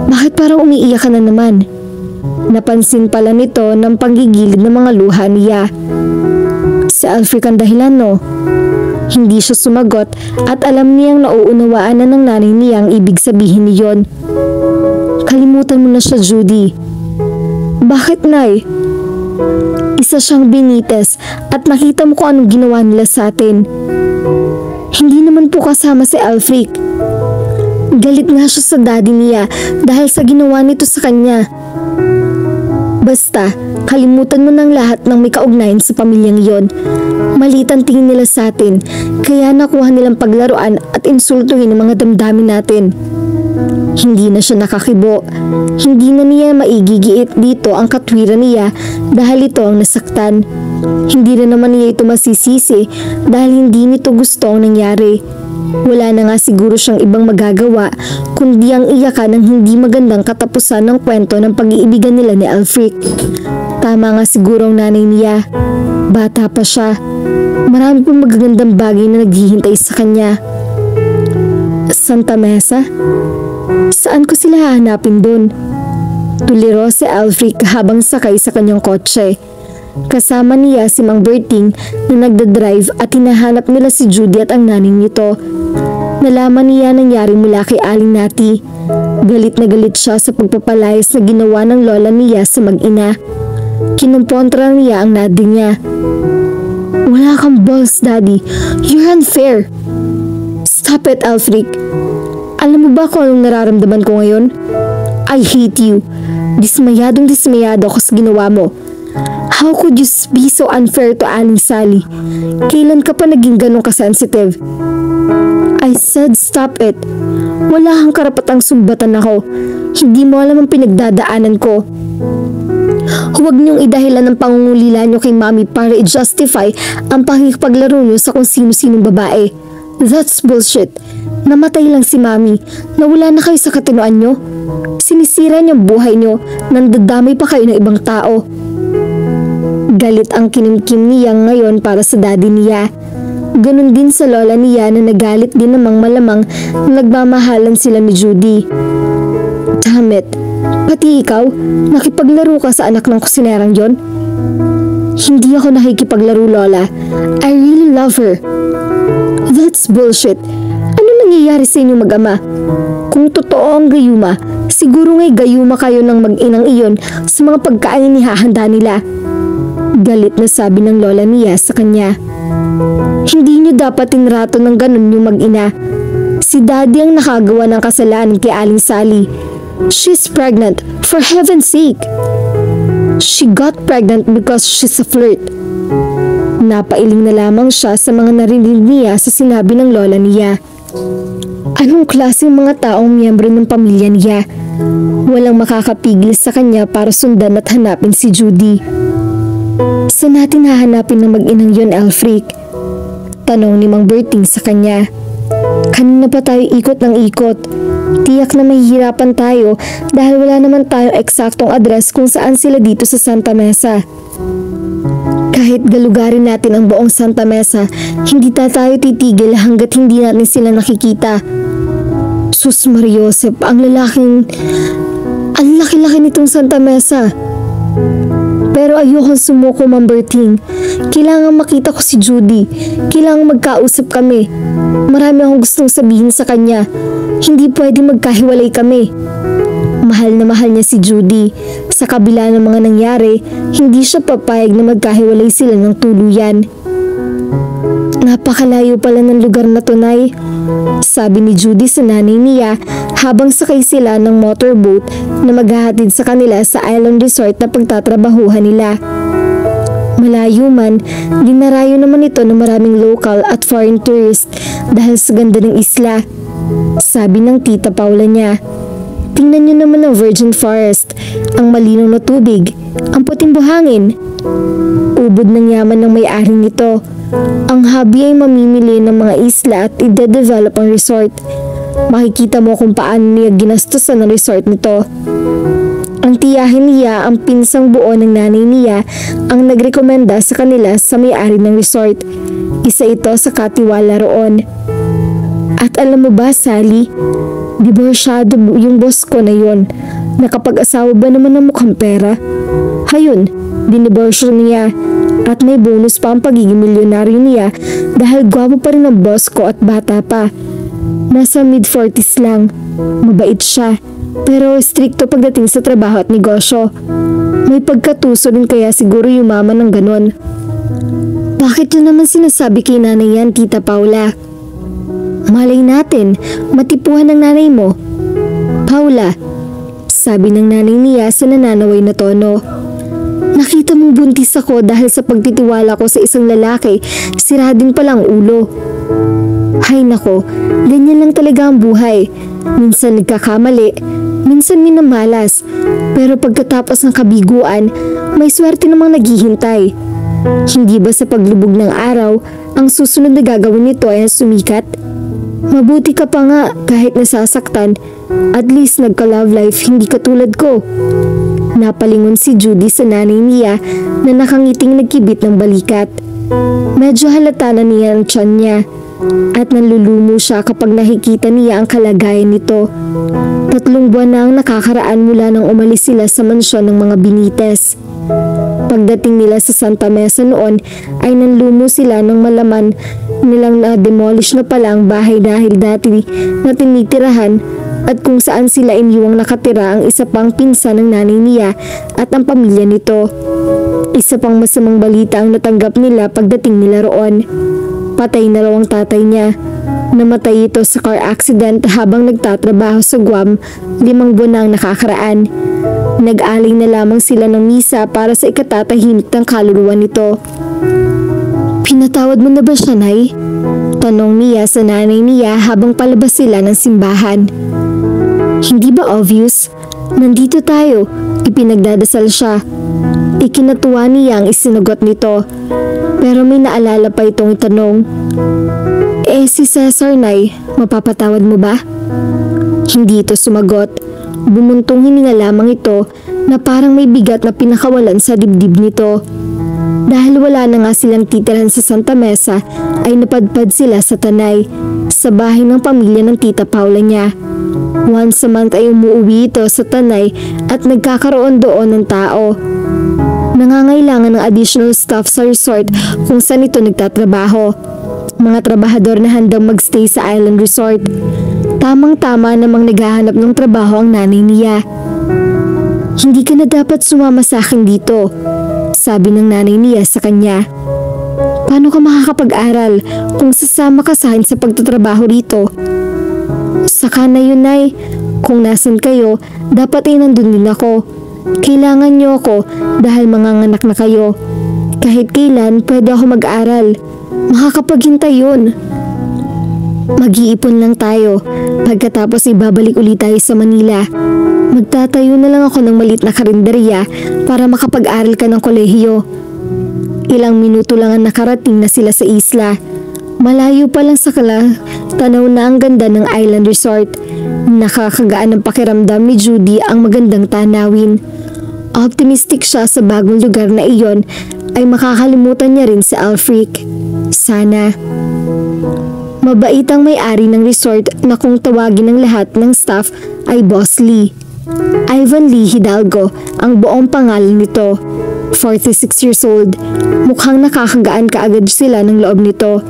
bakit parang umiiyak ka na naman? Napansin pala nito ng panggigilid ng mga luha niya. Si Alfric ang dahilan, no? Hindi siya sumagot at alam niyang nauunawaan na ng nanay niya ang ibig sabihin niyon. Kalimutan mo na siya, Judy. Bakit, Nay? Isa siyang Benitez at nakita mo kung anong ginawa nila sa atin. Hindi naman po kasama si Alfric. Galit nga siya sa daddy niya dahil sa ginawa nito sa kanya. Basta, kalimutan mo ng lahat ng may kaugnayan sa pamilyang iyon. Maliit ang tingin nila sa atin, kaya nakuha nilang paglaruan at insultuhin ang mga damdamin natin. Hindi na siya nakakibo. Hindi na niya maigigiit dito ang katwiran niya dahil ito ang nasaktan. Hindi na naman niya ito masisisi dahil hindi nito gusto ang nangyari. Wala na nga siguro siyang ibang magagawa kundi ang iyakan ng hindi magandang katapusan ng kwento ng pag-iibigan nila ni Alfric. Tama nga siguro ang nanay niya. Bata pa siya. Marami pang magagandang bagay na naghihintay sa kanya. Santa Mesa? Saan ko sila hahanapin doon? Tuliro si Alfric habang sakay sa kanyang kotse. Kasama niya si Mang Berting na nagdadrive at hinahanap nila si Judy at ang nanay nito. Nalaman niya nangyari mula kay Aling Nati. Galit na galit siya sa pagpapalayas na ginawa ng lola niya sa mag-ina. Kinumpontra niya ang nadi niya. Wala kang balls, Daddy. You're unfair. Stop it, Alfric. Alam mo ba kung anong nararamdaman ko ngayon? I hate you. Dismayadong dismayado ako sa ginawa mo. How could you be so unfair to Aling Sally? Kailan ka pa naging ganun ka-sensitive? I said stop it. Wala kang karapatang sumbatan ako. Hindi mo alam ang pinagdadaanan ko. Huwag niyong idahilan ng pangungulila niyo kay Mami para i-justify ang pakikipaglaro niyo sa kung sino-sinong babae. That's bullshit. Namatay lang si Mami. Nawala na kayo sa katinoan niyo. Sinisira niyo ang buhay niyo. Nandadamay pa kayo ng ibang tao. Galit ang kinimkim niya ngayon para sa daddy niya. Ganon din sa lola niya na nagalit din namang malamang na nagmamahalan sila ni Judy. Damn it. Pati ikaw, nakipaglaro ka sa anak ng kusinerang yon? Hindi ako nakikipaglaro, Lola. I really love her. That's bullshit. Ano nangyayari sa inyo mag-ama? Kung totoo ang gayuma, siguro nga'y gayuma kayo ng mag-inang iyon sa mga pagkain ni hahanda nila. Galit na sabi ng lola niya sa kanya. Hindi niyo dapat tinrato ng ganun yung mag-ina. Si Daddy ang nakagawa ng kasalanan kay Aling Sally. She's pregnant, for heaven's sake. She got pregnant because she's a flirt. Napailing na lamang siya sa mga narinig niya sa sinabi ng lola niya. Anong klaseng mga taong miyembro ng pamilya niya? Walang makakapigil sa kanya para sundan at hanapin si Judy. Saan natin hahanapin ng mag-inang yon, Elfric? Tanong ni Mang Berting sa kanya. Kanina pa tayo ikot ng ikot. Tiyak na mahihirapan tayo dahil wala naman tayong eksaktong address kung saan sila dito sa Santa Mesa. Kahit galugarin natin ang buong Santa Mesa, hindi tayo titigil hanggat hindi natin sila nakikita. Sus Mariosep, ang laki-laki nitong Santa Mesa. Pero ayokong sumuko, Ma'am Berting. Kailangan makita ko si Judy. Kailangan magkausap kami. Marami akong gustong sabihin sa kanya. Hindi pwede magkahiwalay kami. Mahal na mahal niya si Judy. Sa kabila ng mga nangyari, hindi siya papayag na magkahiwalay sila ng tuluyan. Napakalayo pala ng lugar na to, Nay. Sabi ni Judy sa nanay niya habang sakay sila ng motorboat na maghahatid sa kanila sa island resort na pagtatrabahuhan nila. Malayo man, dinarayo naman ito ng maraming local at foreign tourist dahil sa ganda ng isla. Sabi ng tita Paula niya. Tingnan niyo naman ang virgin forest, ang malinaw na tubig, ang puting buhangin. Ubod ng yaman ng may-ari nito. Ang hobby ay mamimili ng mga isla at ide-develop ang resort. Makikita mo kung paano niya ginastusan ang resort nito. Ang tiyahin niya, ang pinsang buo ng nanay niya, ang nagrekomenda sa kanila sa may-ari ng resort. Isa ito sa katiwala roon. At alam mo ba, Sally, diborsyado yung boss ko na yon. Nakapag-asawa ba naman ng mukhang pera? Hayun, diniborsyo niya at may bonus pa ang pagiging milyonaryo niya dahil gwapo pa rin ang boss ko at bata pa. Nasa mid-40s lang. Mabait siya, pero strikto pagdating sa trabaho at negosyo. May pagkatuso rin kaya siguro yumaman ng ganon. Bakit yun naman sinasabi kay nanay yan, Tita Paula? Malay natin, matipuhan ng nanay mo. Paula, sabi ng nanay niya sa nananaway na tono. Nakita mong buntis ako dahil sa pagtitiwala ko sa isang lalaki, sira din palang ulo. Hay nako, ganyan lang talaga ang buhay. Minsan nagkakamali, minsan minamalas. Pero pagkatapos ng kabiguan, may swerte namang naghihintay. Hindi ba sa paglubog ng araw, ang susunod na gagawin nito ay sumikat? Mabuti ka pa nga kahit nasasaktan, at least nagka-love life hindi katulad ko. Napalingon si Judy sa nanay niya na nakangiting nagkibit ng balikat. Medyo halata na niya ang tiyan niya at nanlulumo siya kapag nakikita niya ang kalagayan nito. 3 buwan na ang nakakaraan mula nang umalis sila sa mansyon ng mga Benitez. Pagdating nila sa Santa Mesa noon ay nanlumo sila ng malaman nilang na-demolish na pala ang bahay dahil dati na tinitirahan at kung saan sila iniwang nakatira ang isa pang pinsan ng nanay niya at ang pamilya nito. Isa pang masamang balita ang natanggap nila pagdating nila roon. Patay na raw ang tatay niya. Namatay ito sa car accident habang nagtatrabaho sa Guam 5 buwan na ang nakakaraan. Nag-alay na lamang sila ng misa para sa ikatatahimik ng kaluluwa nito. Pinatawad mo na ba siya, Nay? Tanong niya sa nanay niya habang palabas sila ng simbahan. Hindi ba obvious? Nandito tayo, ipinagdadasal siya. Ikinatuwa niya ang isinagot nito. Pero may naalala pa itong itanong. Si Cesar, Nay, mapapatawad mo ba? Hindi ito sumagot. Bumuntong hininga lamang ito na parang may bigat na pinakawalan sa dibdib nito. Dahil wala na nga silang titirahan sa Santa Mesa ay napadpad sila sa Tanay, sa bahay ng pamilya ng Tita Paula niya. Once a month ay umuwi ito sa Tanay at nagkakaroon doon ng tao. Nangangailangan ng additional staff sa resort kung saan ito nagtatrabaho. Mga trabahador na handang magstay sa island resort. Tamang-tama namang naghahanap ng trabaho ang nanay niya. Hindi ka na dapat sumama sa akin dito, sabi ng nanay niya sa kanya. Paano ka makakapag-aral kung sasama ka sa akin sa pagtatrabaho rito? Saka na yun, Nay. Kung nasan kayo, dapat ay nandun din ako. Kailangan niyo ako dahil manganganak na kayo. Kahit kailan pwede ako mag-aral. Makakapaghintay yun. Mag-iipon lang tayo. Pagkatapos ibabalik ulit tayo sa Manila. Magtatayo na lang ako ng maliit na karinderya para makapag-aral ka ng kolehiyo. Ilang minuto lang ang nakarating na sila sa isla. Malayo pa lang sa tanaw na ang ganda ng island resort. Nakakagaan ng pakiramdam ni Judy ang magandang tanawin. Optimistic siya sa bagong lugar na iyon ay makakalimutan niya rin si Alfric. Sana. Mabait ang may-ari ng resort na kung tawagin ng lahat ng staff ay Boss Lee. Ivan Lee Hidalgo ang buong pangalan nito. 46 years old. Mukhang nakakagaan kaagad sila ng loob nito.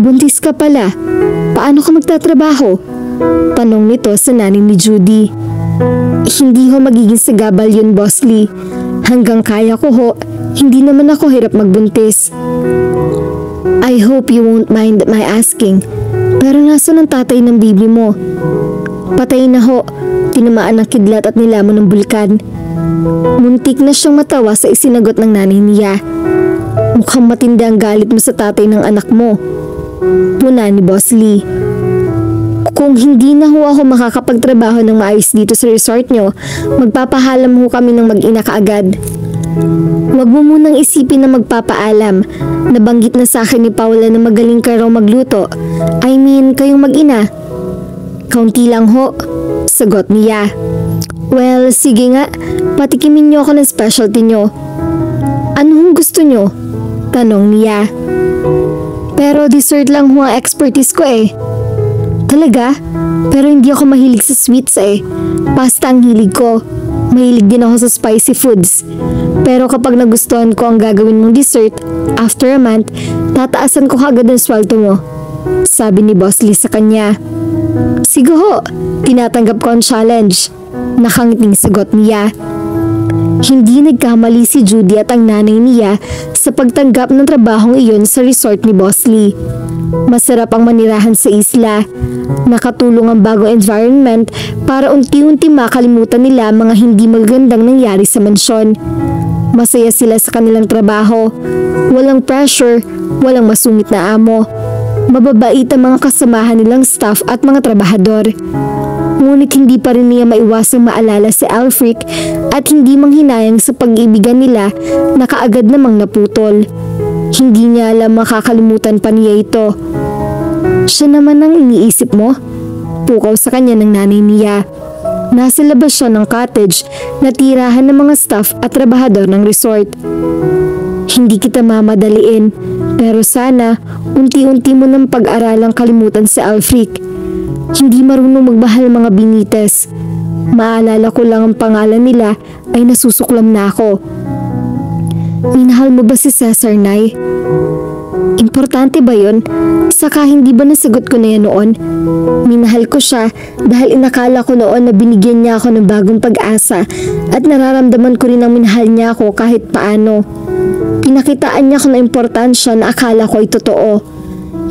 Buntis ka pala. Paano ka magtatrabaho? Tanong nito sa nanay ni Judy. Hindi ho magiging sagabal yun, Boss Lee. Hanggang kaya ko ho, hindi naman ako hirap magbuntis. I hope you won't mind my asking. Pero nasaan ang tatay ng baby mo? Patay na ho. Tinamaan ng kidlat at nilamon ng bulkan. Muntik na siyang matawa sa isinagot ng nanay niya. Mukhang matindi ang galit mo sa tatay ng anak mo. Puna ni Boss Lee. Kung hindi na ho ako makakapagtrabaho ng maayos dito sa resort nyo, magpapahalam ho kami ng mag-ina kaagad. Huwag mo munang isipin na magpapaalam. Nabanggit na sa akin ni Paula na magaling ka raw magluto. I mean, kayong mag-ina. Kaunti lang ho, sagot niya. Well, sige nga, patikimin niyo ako ng specialty niyo. Anong gusto niyo? Tanong niya. Pero dessert lang ho ang expertise ko eh. Talaga? Pero hindi ako mahilig sa sweets eh. Pasta ang hilig ko. Mahilig din ako sa spicy foods. Pero kapag nagustuhan ko ang gagawin mong dessert, after a month, tataasan ko kagad ang sweldo mo. Sabi ni Boss Lee sa kanya. Sige ho, tinatanggap ko ang challenge. Nakangiting sagot niya. Hindi nagkamali si Judy at ang nanay niya sa pagtanggap ng trabahong iyon sa resort ni Boss Lee. Masarap ang manirahan sa isla. Nakatulong ang bagong environment para unti-unti makalimutan nila mga hindi magandang nangyari sa mansyon. Masaya sila sa kanilang trabaho. Walang pressure, walang masungit na amo. Mababait ang mga kasamahan nilang staff at mga trabahador. Ngunit hindi pa rin niya maiwasang maalala si Alfric at hindi manghinayang sa pag-ibigan nila na kaagad namang naputol. Hindi niya alam makakalimutan pa niya ito. Siya naman ang iniisip mo? Pukaw sa kanya ng nanay niya. Nasa labas siya ng cottage na tirahan ng mga staff at trabahador ng resort. Hindi kita mamadaliin, pero sana unti-unti mo ng pag-aralang kalimutan si Alfric. Hindi marunong magmahal mga Benitez. Maalala ko lang ang pangalan nila ay nasusuklam na ako. Minahal mo ba si Cesar, Nay? Importante ba yun? Saka hindi ba nasagot ko na yan noon? Minahal ko siya dahil inakala ko noon na binigyan niya ako ng bagong pag-asa at nararamdaman ko rin ang minahal niya ako kahit paano. Pinakitaan niya ako ng importansya na akala ko ay totoo.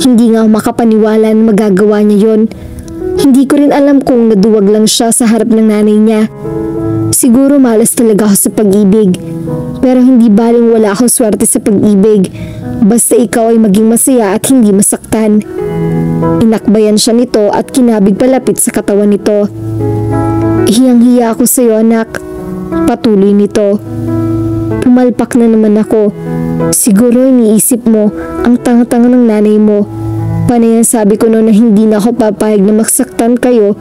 Hindi nga ako makapaniwala na magagawa niya yon. Hindi ko rin alam kung naduwag lang siya sa harap ng nanay niya. Siguro malas talaga ako sa pag-ibig. Pero hindi baling wala akong swerte sa pag-ibig. Basta ikaw ay maging masaya at hindi masaktan. Inakbayan siya nito at kinabig palapit sa katawan nito. Hiyang-hiya ako sa iyo, anak. Patuloy nito. Pumalpak na naman ako. Siguro iniisip mo ang tanga-tanga ng nanay mo. Panay ang sabi ko noon na hindi na ako papayag na magsaktan kayo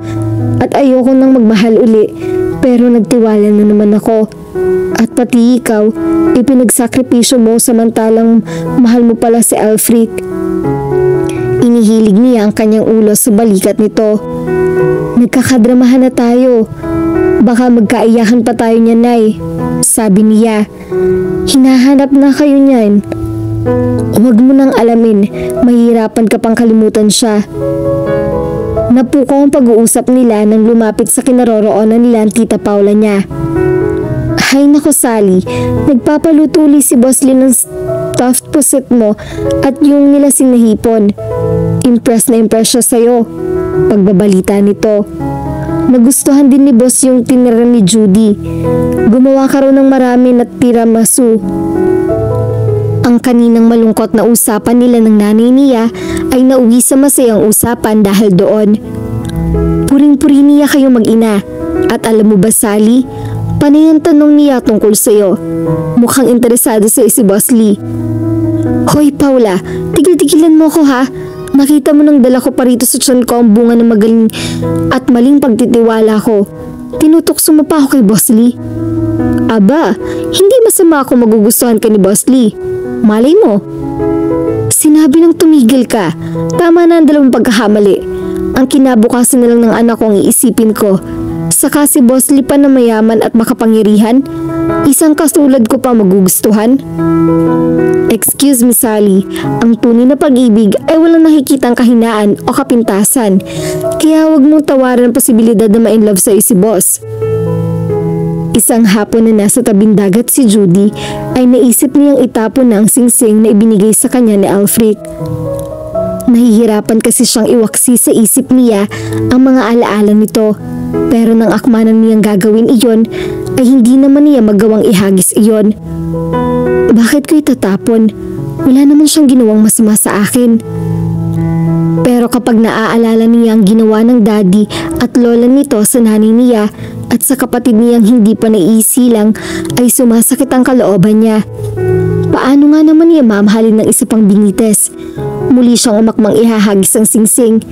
at ayoko nang magmahal uli. Pero nagtiwala na naman ako. At pati ikaw, ipinagsakripisyo mo samantalang mahal mo pala si Alfric. Inihilig niya ang kanyang ulo sa balikat nito. Nagkakadramahan na tayo. Baka magkaiyakan pa tayo niyan, Nay. Sabi niya. Hinahanap na kayo niyan. Huwag mo nang alamin, mahirapan ka pang kalimutan siya. Napukaw ang pag-uusap nila nang lumapit sa kinaroroonan nila ang tita Paula niya. Hay nako Sally, nagpapaluto uli si Boss Lee ng stuffed pusit mo at yung nilasing na hipon. Impress na impress siya sa'yo. Pagbabalita nito. Nagustuhan din ni Boss yung tinira ni Judy. Gumawa ka raw ng marami na tiramisu. Ang kaninang malungkot na usapan nila ng nanay niya ay nauwi sa masayang usapan dahil doon. Puring-puri niya kayo mag-ina. At alam mo ba, Sally, panay ang tanong niya tungkol sa'yo. Mukhang interesado sa'yo si Boss Lee. Hoy Paula, tigil-tigilan mo ko ha. Nakita mo nang dala ko pa rito sa tiyan ko ang bunga ng magaling at maling pagtitiwala ko. Tinutokso mo pa ako kay Boss Lee. Aba, hindi masama ako magugustuhan ka ni Boss Lee. Malay mo. Sinabi nang tumigil ka. Tama na ang dalawang pagkakamali. Ang kinabukasan na lang ng anak ko ang iisipin ko. Saka si Boss Lee pa na mayaman at makapangyarihan. Isang kasulad ko pa magugustuhan. Excuse me, Sally. Ang tunay na pag-ibig ay walang nakikitang kahinaan o kapintasan. Kaya huwag mong tawaran ang posibilidad na ma-inlove sa'yo si Boss. Isang hapon na nasa tabing dagat si Judy ay naisip niyang itapon na ang singsing na ibinigay sa kanya ni Alfred. Nahihirapan kasi siyang iwaksi sa isip niya ang mga alaala nito. Pero nang akmanan niyang gagawin iyon ay hindi naman niya magawang ihagis iyon. Bakit ko itatapon? Wala naman siyang ginawang masama sa akin. Pero kapag naaalala niya ang ginawa ng daddy at lola nito sa nanay niya at sa kapatid niyang hindi pa naiisilang ay sumasakit ang kalooban niya. Paano nga naman niya mamahalin ng isa pang Benitez? Muli siyang umakmang ihahagis ang singsing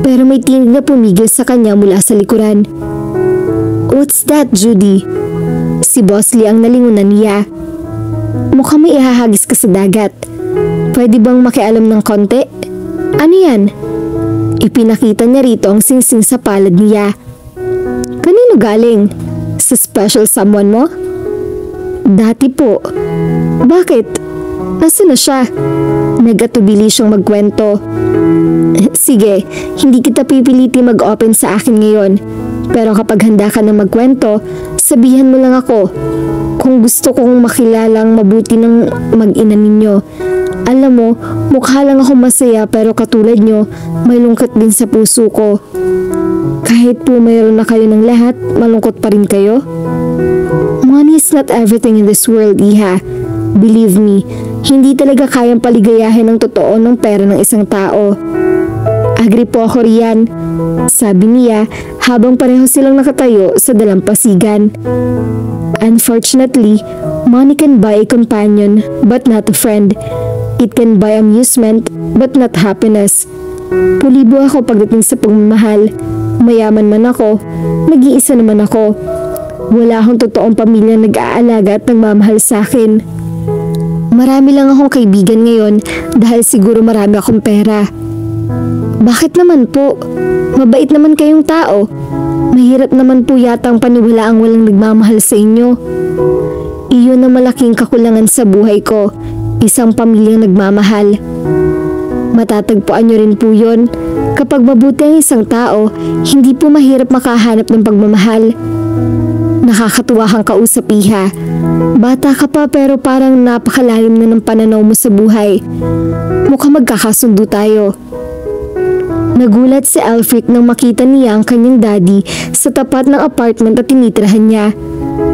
pero may tinig na pumigil sa kanya mula sa likuran. What's that, Judy? Si Boss Lee ang nalingunan niya. Mukhang may ihahagis ka sa dagat. Pwede bang makialam ng konti? Ano yan? Ipinakita niya rito ang singsing sa palad niya. Kanino galing? Sa special someone mo? Dati po. Bakit? Nasaan na siya? Nagatubili siyang magkwento. Sige, hindi kita pipiliti mag-open sa akin ngayon. Pero kapag handa ka na magkwento, sabihan mo lang ako. Kung gusto kong makilalang mabuti ng mag-ina ninyo. Alam mo, mukha lang ako masaya pero katulad nyo, may lungkot din sa puso ko. Kahit po mayroon na kayo ng lahat, malungkot pa rin kayo? Money is not everything in this world, Iha. Believe me, hindi talaga kayang paligayahin ng totoo ng pera ng isang tao. Agree po ako riyan, sabi niya habang pareho silang nakatayo sa dalampasigan. Unfortunately, money can buy a companion but not a friend. It can buy amusement but not happiness. Pulibo ako pagdating sa pagmamahal. Mayaman man ako, nag-iisa naman ako. Wala akong totoong pamilya nag-aalaga at nagmamahal sa akin. Marami lang akong kaibigan ngayon dahil siguro marami akong pera. Bakit naman po? Mabait naman kayong tao. Mahirap naman po yata ang paniwala ang walang nagmamahal sa inyo. Iyon ang malaking kakulangan sa buhay ko. Isang pamilyang nagmamahal. Matatagpuan niyo rin po yun. Kapag mabuti ang isang tao, hindi po mahirap makahanap ng pagmamahal. Nakakatuwa kang kausap, Iha. Bata ka pa pero parang napakalalim na ng pananaw mo sa buhay. Mukhang magkakasundo tayo. Nagulat si Alfred nang makita niya ang kanyang daddy sa tapat ng apartment at tinitirahan niya.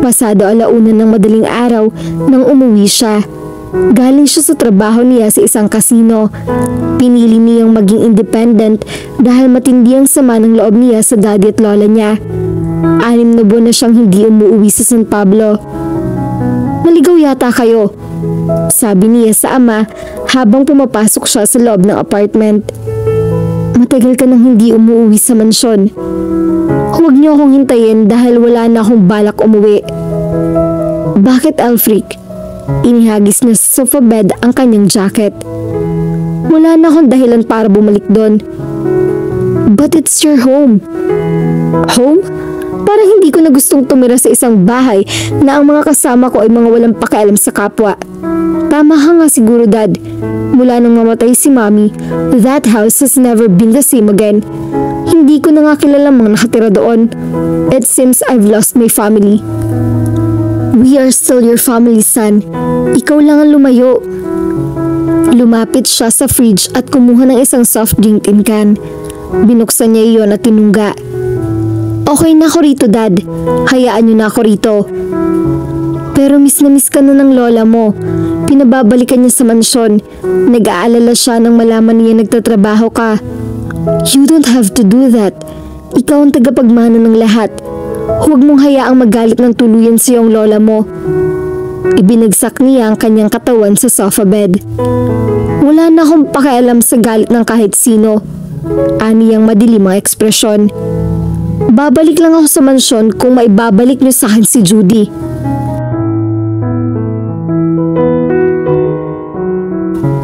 Pasado alauna ng madaling araw nang umuwi siya. Galing siya sa trabaho niya sa isang kasino. Pinili niyang maging independent dahil matindi ang sama ng loob niya sa daddy at lola niya. 6 na buwan na siyang hindi umuwi sa San Pablo. Naligaw yata kayo, sabi niya sa ama habang pumapasok siya sa loob ng apartment. Matagal ka nang hindi umuwi sa mansyon. Huwag niyo akong hintayin dahil wala na akong balak umuwi. Bakit, Alfred? Inihagis niya sa sofa bed ang kanyang jacket. Wala na akong dahilan para bumalik doon. But it's your home. Home? Parang hindi ko na gustong tumira sa isang bahay na ang mga kasama ko ay mga walang pakialam sa kapwa. Tama ka nga siguro, Dad. Mula nang mamatay si Mommy, that house has never been the same again. Hindi ko na nga kilala mga nakatira doon. It seems I've lost my family. We are still your family, son. Ikaw lang ang lumayo. Lumapit siya sa fridge at kumuha ng isang soft drink tin can. Binuksan niya iyon at tinungga. Okay na ako rito, Dad. Hayaan niyo na ako rito. Pero miss na miss ka na ng lola mo. pinababalikan niya sa mansyon. Nag-aalala siya nang malaman niya nagtatrabaho ka. You don't have to do that. Ikaw ang tagapagmana ng lahat. Huwag mong hayaang magalit ng tuluyan sa iyong lola mo. Ibinagsak niya ang kanyang katawan sa sofa bed. Wala na akong pakialam sa galit ng kahit sino. Aniyang madilim ang ekspresyon. Babalik lang ako sa mansyon kung maibabalik niyo sa akin si Judy.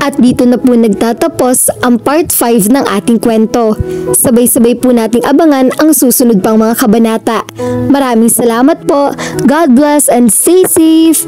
At dito na po nagtatapos ang part 5 ng ating kwento. Sabay-sabay po nating abangan ang susunod pang mga kabanata. Maraming salamat po. God bless and stay safe!